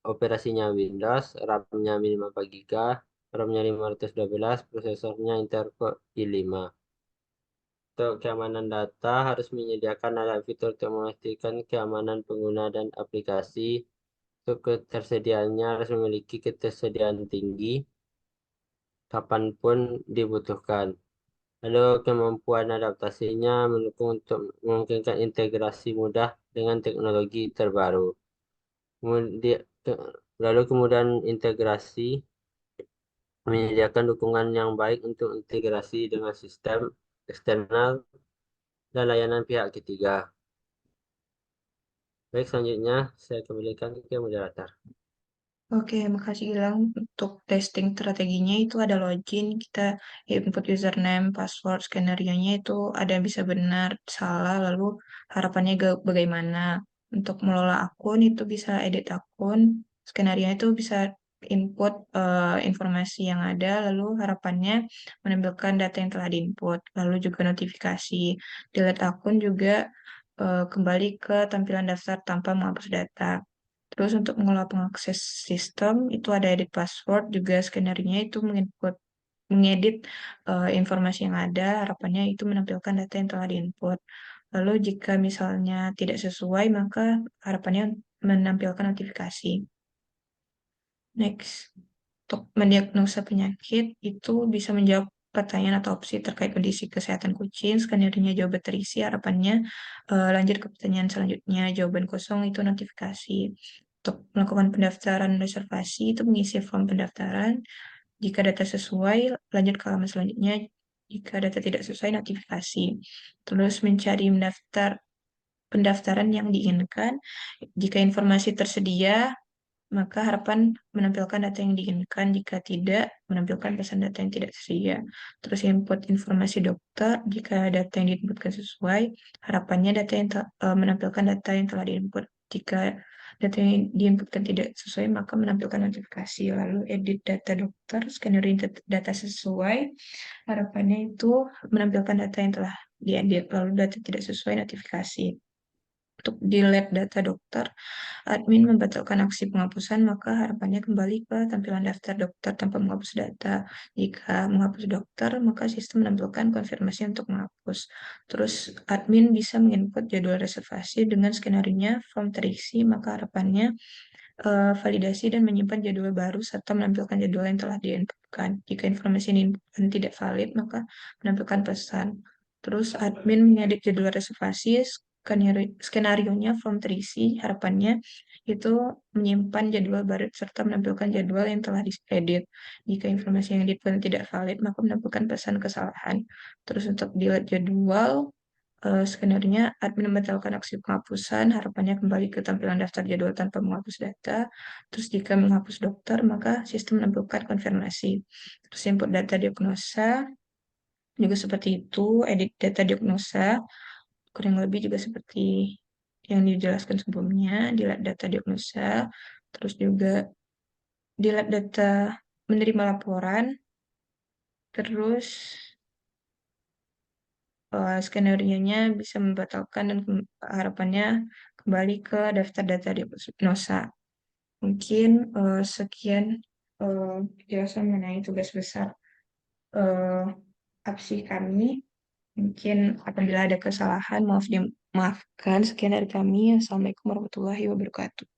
operasinya Windows, RAM-nya minimal 4 GB, RAM-nya 512, prosesornya Intel Core i5. Untuk keamanan data, harus menyediakan ada fitur untuk memastikan keamanan pengguna dan aplikasi. Untuk ketersediaannya harus memiliki ketersediaan tinggi, kapanpun dibutuhkan. Lalu kemampuan adaptasinya mendukung untuk memungkinkan integrasi mudah dengan teknologi terbaru. Kemudian, lalu kemudian integrasi menyediakan dukungan yang baik untuk integrasi dengan sistem eksternal dan layanan pihak ketiga. Baik, selanjutnya saya kembalikan ke moderator. Oke, makasih Gilang. Untuk testing strateginya itu ada login, kita input username, password, skenario-nya itu ada yang bisa benar, salah, lalu harapannya bagaimana. Untuk mengelola akun itu bisa edit akun, skenario itu bisa input informasi yang ada, lalu harapannya menampilkan data yang telah diinput, lalu juga notifikasi. Delete akun juga kembali ke tampilan daftar tanpa menghapus data. Terus untuk mengelola pengakses sistem itu ada edit password juga skenario-nya itu mengedit informasi yang ada, harapannya itu menampilkan data yang telah diinput. Lalu jika misalnya tidak sesuai, maka harapannya menampilkan notifikasi. Next, untuk mendiagnosa penyakit itu bisa menjawab pertanyaan atau opsi terkait kondisi kesehatan kucing. Skenario-nya jawaban terisi, harapannya lanjut ke pertanyaan selanjutnya. Jawaban kosong itu notifikasi. Untuk melakukan pendaftaran reservasi itu mengisi form pendaftaran. Jika data sesuai, lanjut ke halaman selanjutnya. Jika data tidak sesuai, notifikasi. Terus mencari pendaftaran yang diinginkan. Jika informasi tersedia, maka harapan menampilkan data yang diinginkan. Jika tidak, menampilkan pesan data yang tidak tersedia. Terus input informasi dokter, jika data yang diinputkan sesuai, harapannya data yang menampilkan data yang telah diinput. Jika data yang diinputkan tidak sesuai, maka menampilkan notifikasi. Lalu edit data dokter, skenario data sesuai, harapannya itu menampilkan data yang telah diedit. Lalu data tidak sesuai, notifikasi. Untuk delete data dokter, admin membatalkan aksi penghapusan, maka harapannya kembali ke tampilan daftar dokter tanpa menghapus data. Jika menghapus dokter, maka sistem menampilkan konfirmasi untuk menghapus. Terus admin bisa menginput jadwal reservasi dengan skenario-nya form terisi, maka harapannya validasi dan menyimpan jadwal baru serta menampilkan jadwal yang telah diinputkan. Jika informasi yang diinputkan tidak valid, maka menampilkan pesan. Terus admin mengedit jadwal reservasi, skenario-nya form terisi, harapannya itu menyimpan jadwal baru serta menampilkan jadwal yang telah diedit. Jika informasi yang diinputkan tidak valid, maka menampilkan pesan kesalahan. Terus untuk delete jadwal, skenario-nya admin membatalkan aksi penghapusan, harapannya kembali ke tampilan daftar jadwal tanpa menghapus data. Terus jika menghapus dokter, maka sistem menampilkan konfirmasi. Terus input data diagnosa, juga seperti itu, edit data diagnosa, kurang lebih juga seperti yang dijelaskan sebelumnya, delete data diagnosa, terus juga delete data menerima laporan, terus skenario-nya bisa membatalkan dan harapannya kembali ke daftar data diagnosa. Mungkin sekian penjelasan mengenai tugas besar APSI kami. Mungkin apabila ada kesalahan, maafkan. Sekian dari kami. Assalamualaikum warahmatullahi wabarakatuh.